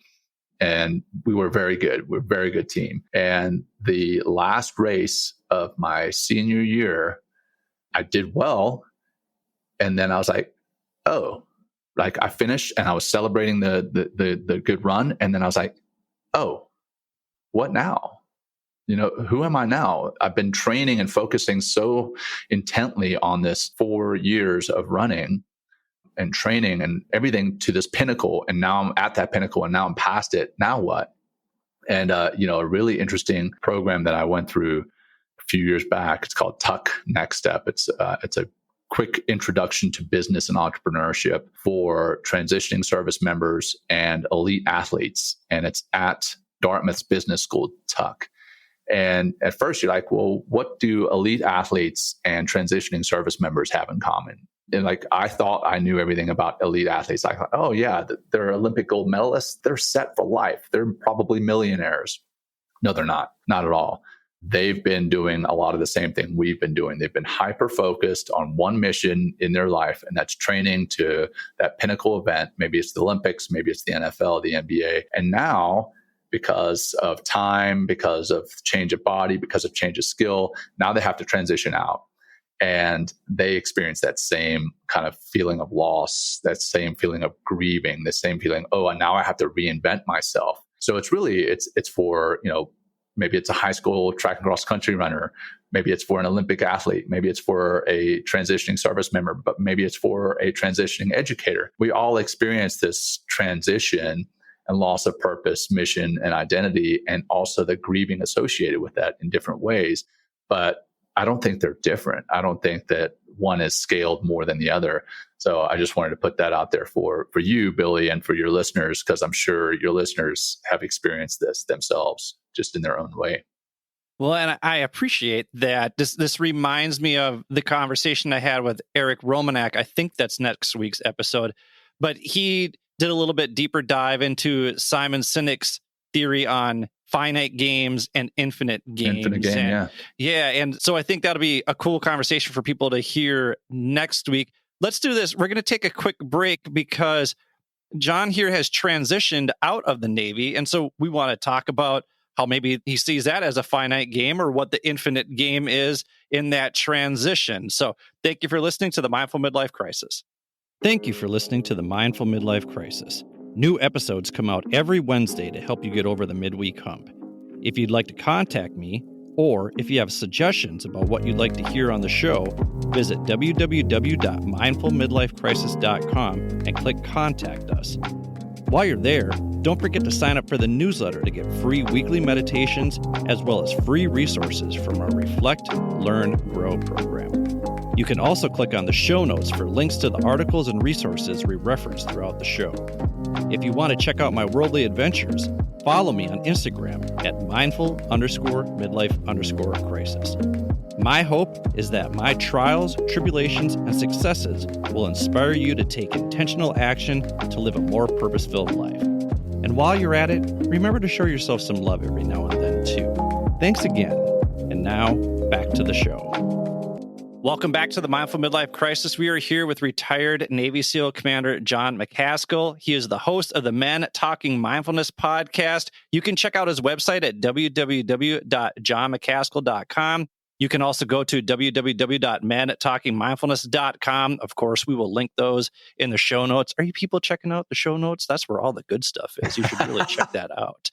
and we were very good. We're a very good team. And the last race of my senior year, I did well. And then I was like, oh, like I finished and I was celebrating the good run. And then I was like, oh, what now? You know, who am I now? I've been training and focusing so intently on this 4 years of running and training and everything to this pinnacle. And now I'm at that pinnacle and now I'm past it. Now what? And, a really interesting program that I went through a few years back, it's called Tuck Next Step. It's a quick introduction to business and entrepreneurship for transitioning service members and elite athletes. And it's at Dartmouth's business school, Tuck. And at first you're like, well, what do elite athletes and transitioning service members have in common? And like, I thought I knew everything about elite athletes. I thought, oh yeah, they're Olympic gold medalists. They're set for life. They're probably millionaires. No, they're not at all. They've been doing a lot of the same thing we've been doing. They've been hyper-focused on one mission in their life, and that's training to that pinnacle event. Maybe it's the Olympics, maybe it's the NFL, the NBA. And now, because of time, because of change of body, because of change of skill, now they have to transition out. And they experience that same kind of feeling of loss, that same feeling of grieving, the same feeling, oh, and now I have to reinvent myself. So it's really, it's for, maybe it's a high school track and cross country runner. Maybe it's for an Olympic athlete. Maybe it's for a transitioning service member, but maybe it's for a transitioning educator. We all experience this transition and loss of purpose, mission, and identity, and also the grieving associated with that in different ways. But I don't think they're different. I don't think that one is scaled more than the other. So I just wanted to put that out there for you, Billy, and for your listeners, because I'm sure your listeners have experienced this themselves just in their own way. Well, and I appreciate that. This reminds me of the conversation I had with Eric Romanek. I think that's next week's episode. But he did a little bit deeper dive into Simon Sinek's theory on finite games and infinite games. Infinite game, and, yeah. And so I think that'll be a cool conversation for people to hear next week. Let's do this. We're going to take a quick break because Jon here has transitioned out of the Navy. And so we want to talk about how maybe he sees that as a finite game or what the infinite game is in that transition. So thank you for listening to the Mindful Midlife Crisis. Thank you for listening to the Mindful Midlife Crisis. New episodes come out every Wednesday to help you get over the midweek hump. If you'd like to contact me, or if you have suggestions about what you'd like to hear on the show, visit www.mindfulmidlifecrisis.com and click Contact Us. While you're there, don't forget to sign up for the newsletter to get free weekly meditations as well as free resources from our Reflect, Learn, Grow program. You can also click on the show notes for links to the articles and resources we reference throughout the show. If you want to check out my worldly adventures, follow me on Instagram at mindful_midlife_crisis. My hope is that my trials, tribulations, and successes will inspire you to take intentional action to live a more purpose-filled life. And while you're at it, remember to show yourself some love every now and then, too. Thanks again. And now, back to the show. Welcome back to the Mindful Midlife Crisis. We are here with retired Navy SEAL Commander Jon Macaskill. He is the host of the Men Talking Mindfulness podcast. You can check out his website at www.jonmacaskill.com. You can also go to www.mentalkingmindfulness.com. Of course, we will link those in the show notes. Are you people checking out the show notes? That's where all the good stuff is. You should really check that out.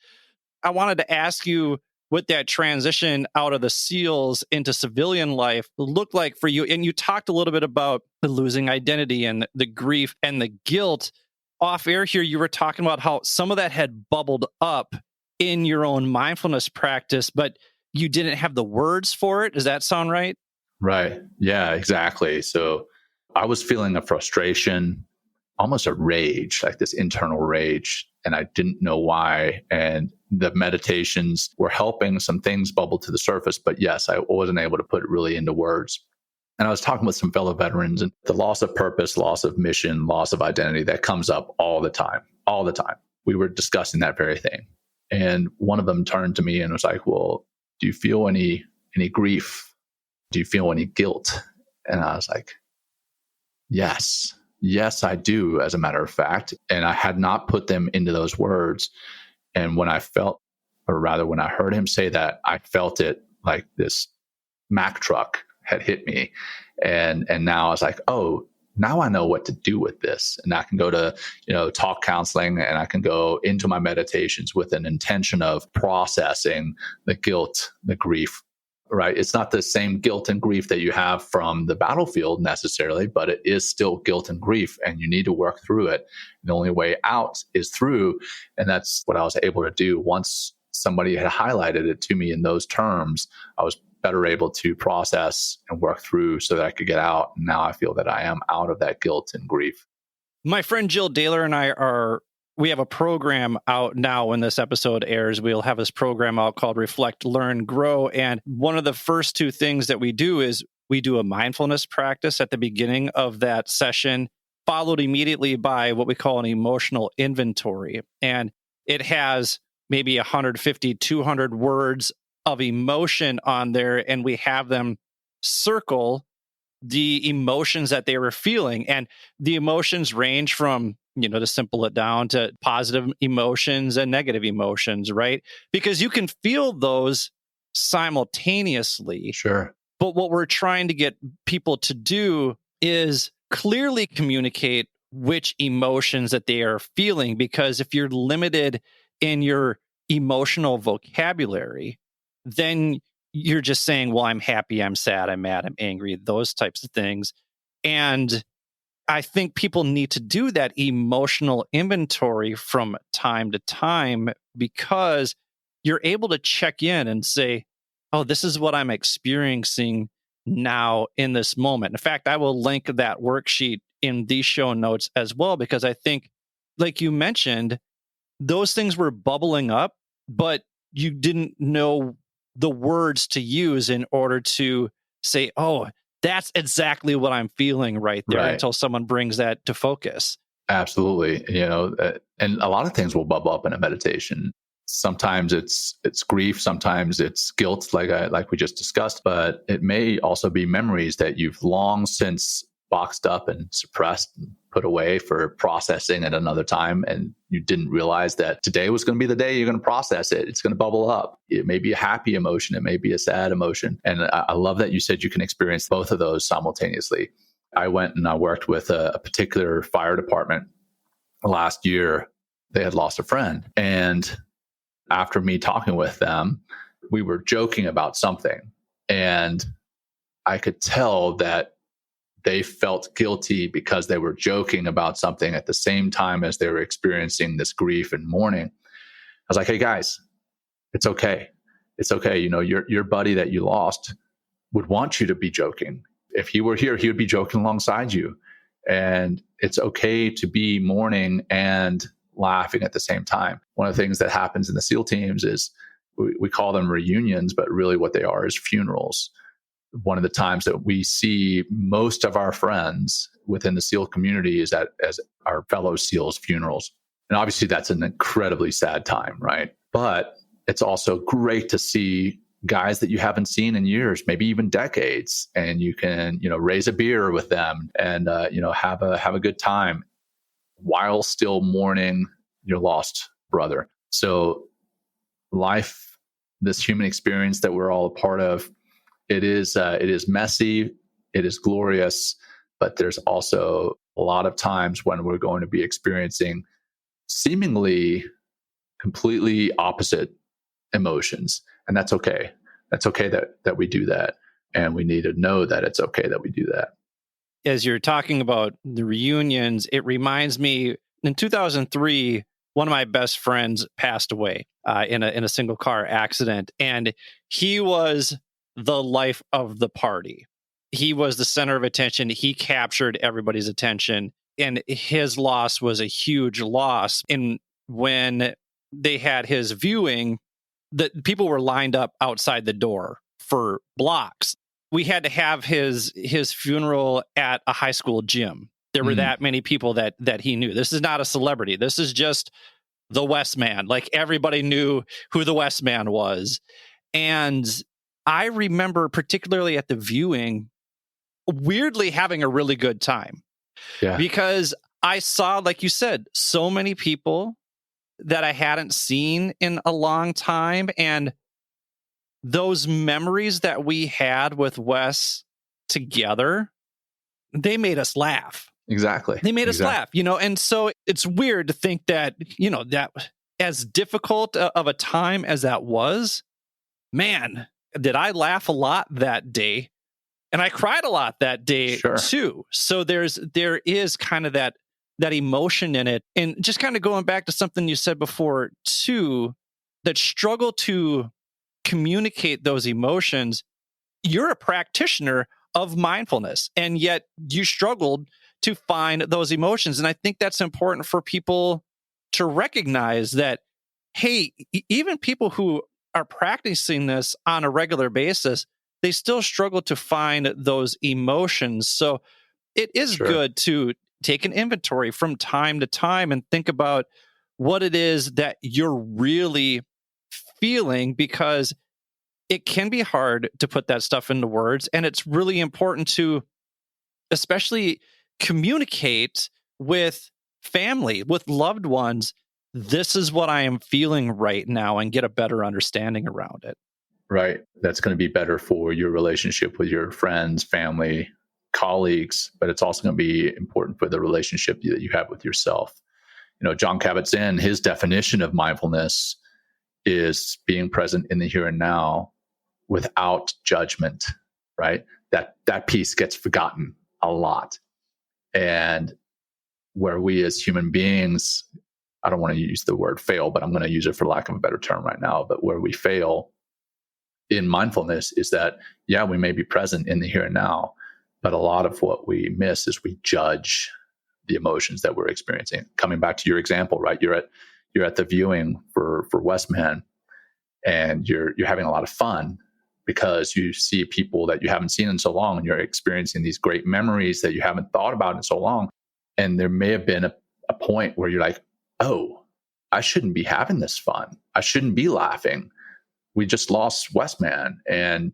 I wanted to ask you what that transition out of the SEALs into civilian life looked like for you. And you talked a little bit about the losing identity and the grief and the guilt. Off air here, you were talking about how some of that had bubbled up in your own mindfulness practice, but you didn't have the words for it. Does that sound right? Right. Yeah, exactly. So I was feeling a frustration, almost a rage, like this internal rage, and I didn't know why. And the meditations were helping some things bubble to the surface. But yes, I wasn't able to put it really into words. And I was talking with some fellow veterans, and the loss of purpose, loss of mission, loss of identity, that comes up all the time. We were discussing that very thing. And one of them turned to me and was like, well, do you feel any grief? Do you feel any guilt? And I was like, yes, I do, as a matter of fact. And I had not put them into those words. And when I heard him say that, I felt it like this Mack truck had hit me. And now I was like, oh, now I know what to do with this. And I can go to, talk counseling, and I can go into my meditations with an intention of processing the guilt, the grief, right? It's not the same guilt and grief that you have from the battlefield necessarily, but it is still guilt and grief, and you need to work through it. The only way out is through. And that's what I was able to do. Once somebody had highlighted it to me in those terms, I was better able to process and work through so that I could get out. And now I feel that I am out of that guilt and grief. My friend Jill Daler and I we have a program out now. When this episode airs, we'll have this program out called Reflect, Learn, Grow. And one of the first two things that we do is we do a mindfulness practice at the beginning of that session, followed immediately by what we call an emotional inventory. And it has maybe 150, 200 words of emotion on there, and we have them circle the emotions that they were feeling. And the emotions range from, to simple it down, to positive emotions and negative emotions, right? Because you can feel those simultaneously. Sure. But what we're trying to get people to do is clearly communicate which emotions that they are feeling. Because if you're limited in your emotional vocabulary, then you're just saying, well, I'm happy, I'm sad, I'm mad, I'm angry, those types of things. And I think people need to do that emotional inventory from time to time, because you're able to check in and say, oh, this is what I'm experiencing now in this moment. In fact, I will link that worksheet in these show notes as well, because I think, like you mentioned, those things were bubbling up, but you didn't know the words to use in order to say, oh, that's exactly what I'm feeling right there, Right. until someone brings that to focus. Absolutely. And a lot of things will bubble up in a meditation. Sometimes it's grief, sometimes it's guilt, like we just discussed, but it may also be memories that you've long since boxed up and suppressed and put away for processing at another time, and you didn't realize that today was going to be the day you're going to process it. It's going to bubble up. It may be a happy emotion, it may be a sad emotion, and I love that you said you can experience both of those simultaneously. I went and I worked with a particular fire department last year. They had lost a friend, and after me talking with them, we were joking about something, and I could tell that they felt guilty because they were joking about something at the same time as they were experiencing this grief and mourning. I was like, hey guys, it's okay. It's okay. Your buddy that you lost would want you to be joking. If he were here, he would be joking alongside you. And it's okay to be mourning and laughing at the same time. One of the things that happens in the SEAL teams is we call them reunions, but really what they are is funerals. One of the times that we see most of our friends within the SEAL community is as our fellow SEALs' funerals. And obviously that's an incredibly sad time, right? But it's also great to see guys that you haven't seen in years, maybe even decades, and you can, raise a beer with them and, have a good time while still mourning your lost brother. So life, this human experience that we're all a part of, it is messy, it is glorious, but there's also a lot of times when we're going to be experiencing seemingly completely opposite emotions. And that's okay. That's okay that we do that. And we need to know that it's okay that we do that. As you're talking about the reunions, it reminds me, in 2003, one of my best friends passed away in a single car accident. And he was the life of the party. He was the center of attention. He captured everybody's attention. And his loss was a huge loss. And when they had his viewing, the people were lined up outside the door for blocks. We had to have his funeral at a high school gym. There were that many people that he knew. This is not a celebrity. This is just the West Man. Like, everybody knew who the West Man was. And I remember, particularly at the viewing, weirdly having a really good time. Yeah. Because I saw, like you said, so many people that I hadn't seen in a long time. And those memories that we had with Wes together, they made us laugh. Exactly. They made us laugh, and so it's weird to think that, that as difficult of a time as that was, man, did I laugh a lot that day. And I cried a lot that day too. So there is kind of that emotion in it. And just kind of going back to something you said before too, that struggle to communicate those emotions. You're a practitioner of mindfulness, and yet you struggled to find those emotions. And I think that's important for people to recognize that, hey, even people who are practicing this on a regular basis, they still struggle to find those emotions. So it is good to take an inventory from time to time and think about what it is that you're really feeling, because it can be hard to put that stuff into words. And it's really important to especially communicate with family, with loved ones. This is what I am feeling right now, and get a better understanding around it. Right. That's going to be better for your relationship with your friends, family, colleagues, but it's also going to be important for the relationship that you have with yourself. Jon Kabat-Zinn, his definition of mindfulness is being present in the here and now without judgment, right? That piece gets forgotten a lot. And where we as human beings, I don't want to use the word fail, but I'm going to use it for lack of a better term right now, but where we fail in mindfulness is that, yeah, we may be present in the here and now, but a lot of what we miss is we judge the emotions that we're experiencing. Coming back to your example, right? You're at the viewing for Westman, and you're having a lot of fun because you see people that you haven't seen in so long, and you're experiencing these great memories that you haven't thought about in so long. And there may have been a point where you're like, oh, I shouldn't be having this fun. I shouldn't be laughing. We just lost Westman and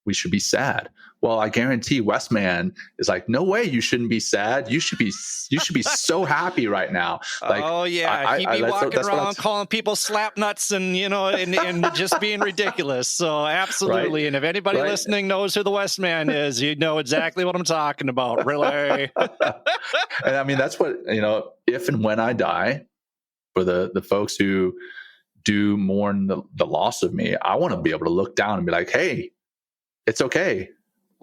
we should be sad. Well, I guarantee Westman is like, no way, you shouldn't be sad. You should be so happy right now. Like, oh yeah, he'd be walking around calling people slap nuts and and just being ridiculous. So absolutely. Right? And if anybody listening knows who the Westman is, you know exactly what I'm talking about. Really. And I mean, that's what, if and when I die, for the folks who do mourn the loss of me, I want to be able to look down and be like, hey, it's okay.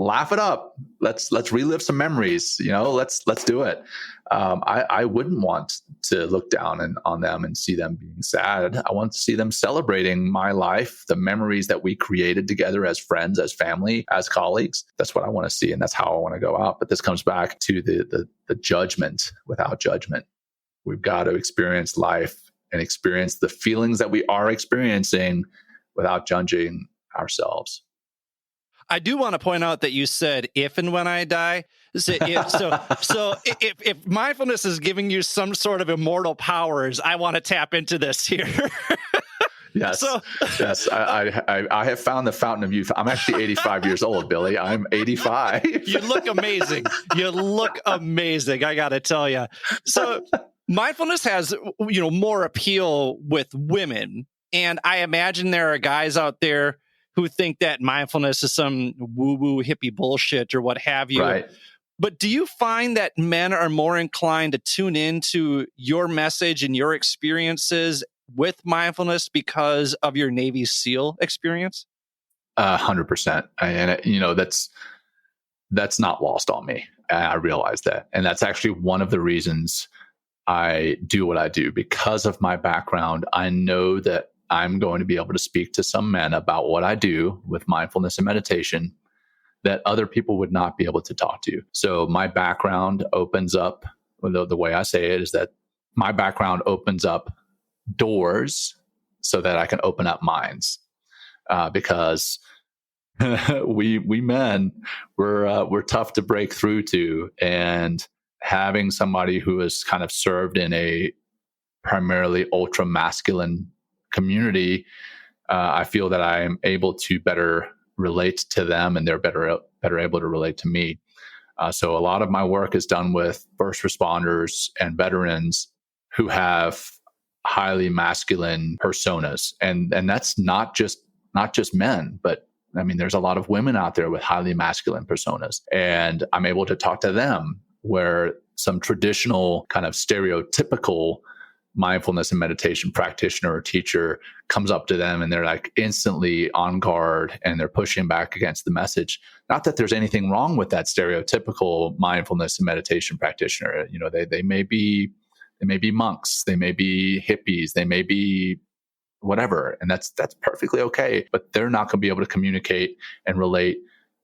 Laugh it up. Let's relive some memories. Let's do it. I wouldn't want to look down on them and see them being sad. I want to see them celebrating my life, the memories that we created together as friends, as family, as colleagues. That's what I want to see, and that's how I want to go out. But this comes back to the judgment without judgment. We've got to experience life and experience the feelings that we are experiencing without judging ourselves. I do want to point out that you said if and when I die. So if mindfulness is giving you some sort of immortal powers, I want to tap into this here. Yes. Yes. I have found the fountain of youth. I'm actually 85 years old, Billy. I'm 85. You look amazing. I got to tell you. So mindfulness has, more appeal with women. And I imagine there are guys out there who think that mindfulness is some woo-woo hippie bullshit or what have you. Right. But do you find that men are more inclined to tune into your message and your experiences with mindfulness because of your Navy SEAL experience? 100%. And that's not lost on me. I realize that. And that's actually one of the reasons I do what I do. Because of my background, I know that I'm going to be able to speak to some men about what I do with mindfulness and meditation that other people would not be able to talk to. So my background opens up, the way I say it is that my background opens up doors so that I can open up minds. Because we men, we're tough to break through to, and having somebody who has kind of served in a primarily ultra masculine community, I feel that I am able to better relate to them, and they're better able to relate to me. So a lot of my work is done with first responders and veterans who have highly masculine personas, and that's not just men, but I mean, there's a lot of women out there with highly masculine personas, and I'm able to talk to them where some traditional kind of stereotypical mindfulness and meditation practitioner or teacher comes up to them and they're like instantly on guard and they're pushing back against the message. Not that there's anything wrong with that stereotypical mindfulness and meditation practitioner. They may be monks, they may be hippies, they may be whatever, and that's perfectly okay. But they're not going to be able to communicate and relate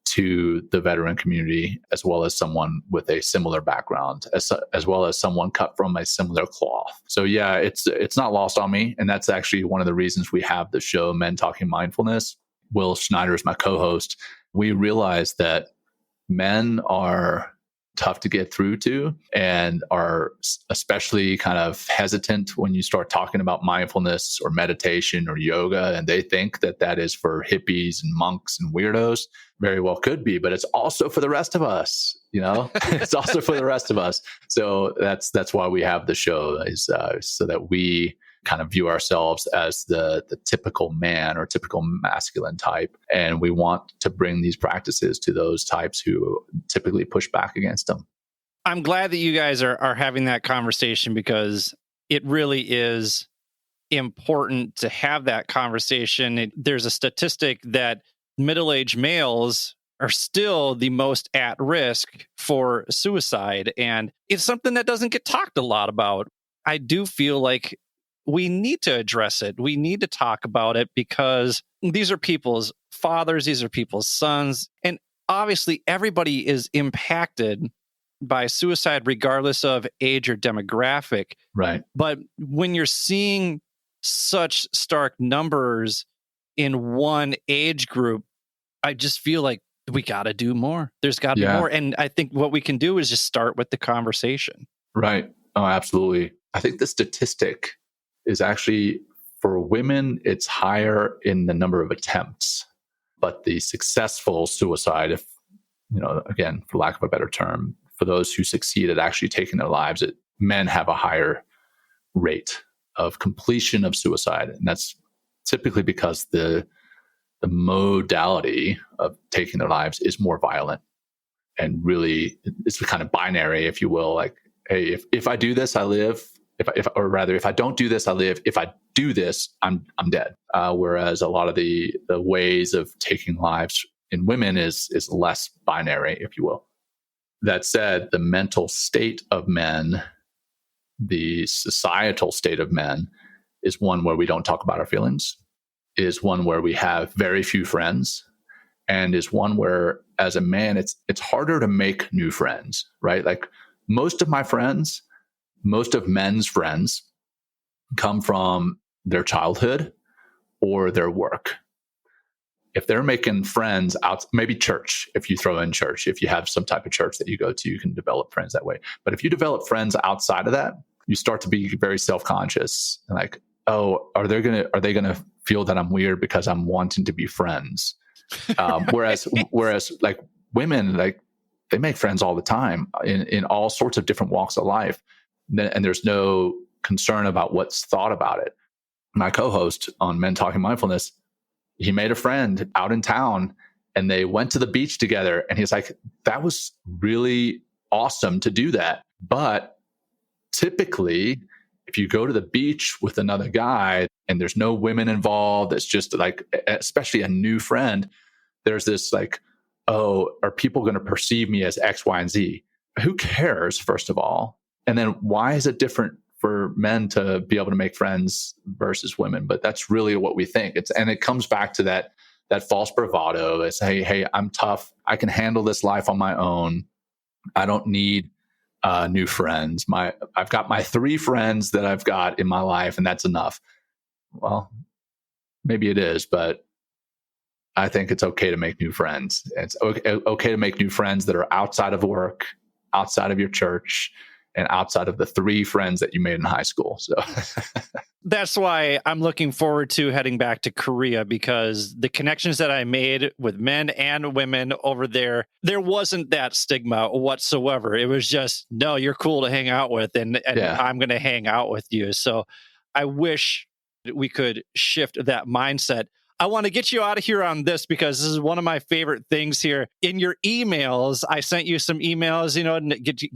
to the veteran community, as well as someone with a similar background, as well as someone cut from a similar cloth. So yeah, it's not lost on me. And that's actually one of the reasons we have the show Men Talking Mindfulness. Will Schneider is my co-host. We realize that men are tough to get through to and are especially kind of hesitant when you start talking about mindfulness or meditation or yoga, and they think that is for hippies and monks and weirdos. Very well could be, but it's also for the rest of us, it's also for the rest of us. So that's why we have the show, is so that we kind of view ourselves as the typical man or typical masculine type. And we want to bring these practices to those types who typically push back against them. I'm glad that you guys are having that conversation, because it really is important to have that conversation. There's a statistic that middle-aged males are still the most at risk for suicide. And it's something that doesn't get talked a lot about. I do feel like we need to address it. We need to talk about it because these are people's fathers, these are people's sons, and obviously everybody is impacted by suicide regardless of age or demographic. Right. But when you're seeing such stark numbers in one age group, I just feel like we got to do more. There's got to be more. And I think what we can do is just start with the conversation. Right. Oh, absolutely. I think the statistic is actually for women, it's higher in the number of attempts, but the successful suicide, if, again, for lack of a better term, for those who succeed at actually taking their lives, men have a higher rate of completion of suicide. And that's typically because the modality of taking their lives is more violent. And really, it's kind of binary, if you will. Like, hey, if I do this, I live. If I don't do this, I live. If I do this, I'm dead. Whereas a lot of the ways of taking lives in women is less binary, if you will. That said, the mental state of men, the societal state of men, is one where we don't talk about our feelings, is one where we have very few friends, and is one where, as a man, it's harder to make new friends, right? Like most of men's friends come from their childhood or their work. If they're making friends out, maybe church, if you throw in church, if you have some type of church that you go to, you can develop friends that way. But if you develop friends outside of that, you start to be very self-conscious and like, oh, are they gonna feel that I'm weird because I'm wanting to be friends? Whereas like women, like they make friends all the time in all sorts of different walks of life, and there's no concern about what's thought about it. My co-host on Men Talking Mindfulness, he made a friend out in town and they went to the beach together. And he's like, that was really awesome to do that. But typically, if you go to the beach with another guy and there's no women involved, it's just like, especially a new friend, there's this like, oh, are people going to perceive me as X, Y, and Z? Who cares, first of all? And then why is it different for men to be able to make friends versus women? But that's really what we think. And it comes back to that false bravado. It's, hey, I'm tough. I can handle this life on my own. I don't need new friends. I've got my 3 friends that I've got in my life, and that's enough. Well, maybe it is, but I think it's okay to make new friends. It's okay to make new friends that are outside of work, outside of your church, and outside of the 3 friends that you made in high school. So that's why I'm looking forward to heading back to Korea, because the connections that I made with men and women over there wasn't that stigma whatsoever. It was just, no, you're cool to hang out with, and yeah, I'm going to hang out with you. So I wish we could shift that mindset. I want to get you out of here on this because this is one of my favorite things here. In your emails, I sent you some emails,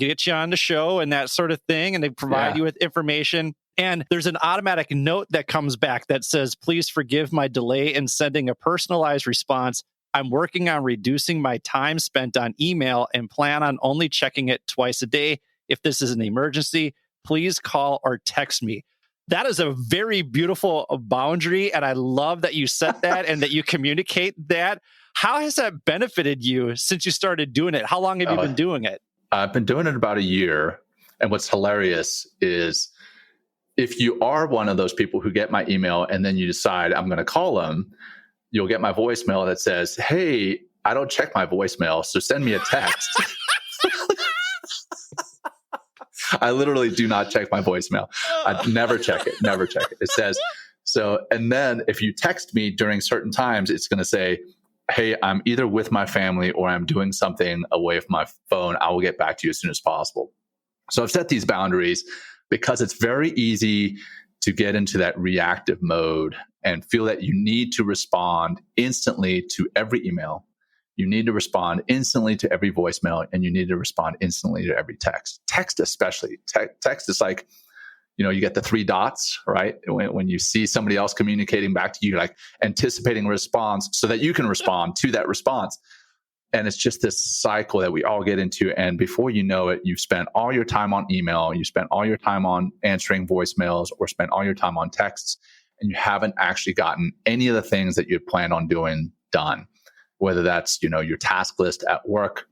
get you on the show and that sort of thing, and they provide you with information. And there's an automatic note that comes back that says, please forgive my delay in sending a personalized response. I'm working on reducing my time spent on email and plan on only checking it twice a day. If this is an emergency, please call or text me. That is a very beautiful boundary, and I love that you set that and that you communicate that. How has that benefited you since you started doing it? How long have you been doing it? I've been doing it about a year, and what's hilarious is if you are one of those people who get my email and then you decide I'm going to call them, you'll get my voicemail that says, hey, I don't check my voicemail, so send me a text. I literally do not check my voicemail. I never check it. It says, so, and then if you text me during certain times, it's going to say, hey, I'm either with my family or I'm doing something away from my phone. I will get back to you as soon as possible. So I've set these boundaries because it's very easy to get into that reactive mode and feel that you need to respond instantly to every email. You need to respond instantly to every voicemail, and you need to respond instantly to every text. Text especially. Text is like, you get the 3 dots, right? When you see somebody else communicating back to you, like anticipating a response so that you can respond to that response. And it's just this cycle that we all get into. And before you know it, you've spent all your time on email, you spent all your time on answering voicemails, or spent all your time on texts, and you haven't actually gotten any of the things that you had planned on doing done. Whether that's, your task list at work,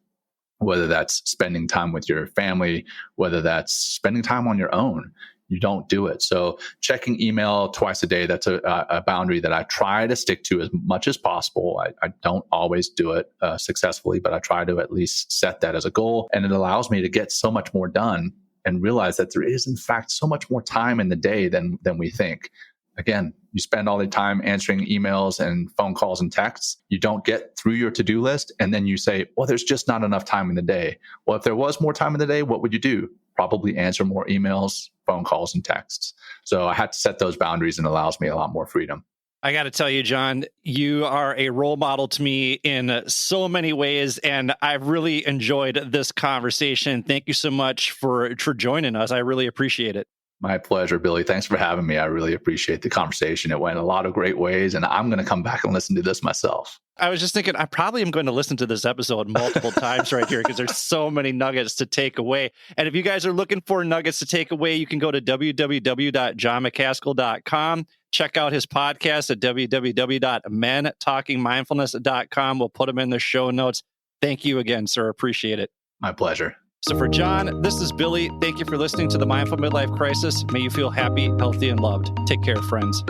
whether that's spending time with your family, whether that's spending time on your own. You don't do it. So checking email twice a day, that's a boundary that I try to stick to as much as possible. I don't always do it successfully, but I try to at least set that as a goal. And it allows me to get so much more done and realize that there is, in fact, so much more time in the day than we think. Again, you spend all the time answering emails and phone calls and texts. You don't get through your to-do list. And then you say, well, there's just not enough time in the day. Well, if there was more time in the day, what would you do? Probably answer more emails, phone calls, and texts. So I had to set those boundaries, and it allows me a lot more freedom. I got to tell you, Jon, you are a role model to me in so many ways, and I've really enjoyed this conversation. Thank you so much for joining us. I really appreciate it. My pleasure, Billy. Thanks for having me. I really appreciate the conversation. It went a lot of great ways, and I'm going to come back and listen to this myself. I was just thinking, I probably am going to listen to this episode multiple times right here because there's so many nuggets to take away. And if you guys are looking for nuggets to take away, you can go to www.jonmacaskill.com. Check out his podcast at www.mentalkingmindfulness.com. We'll put them in the show notes. Thank you again, sir. Appreciate it. My pleasure. So for Jon, this is Billy. Thank you for listening to the Mindful Midlife Crisis. May you feel happy, healthy, and loved. Take care, friends.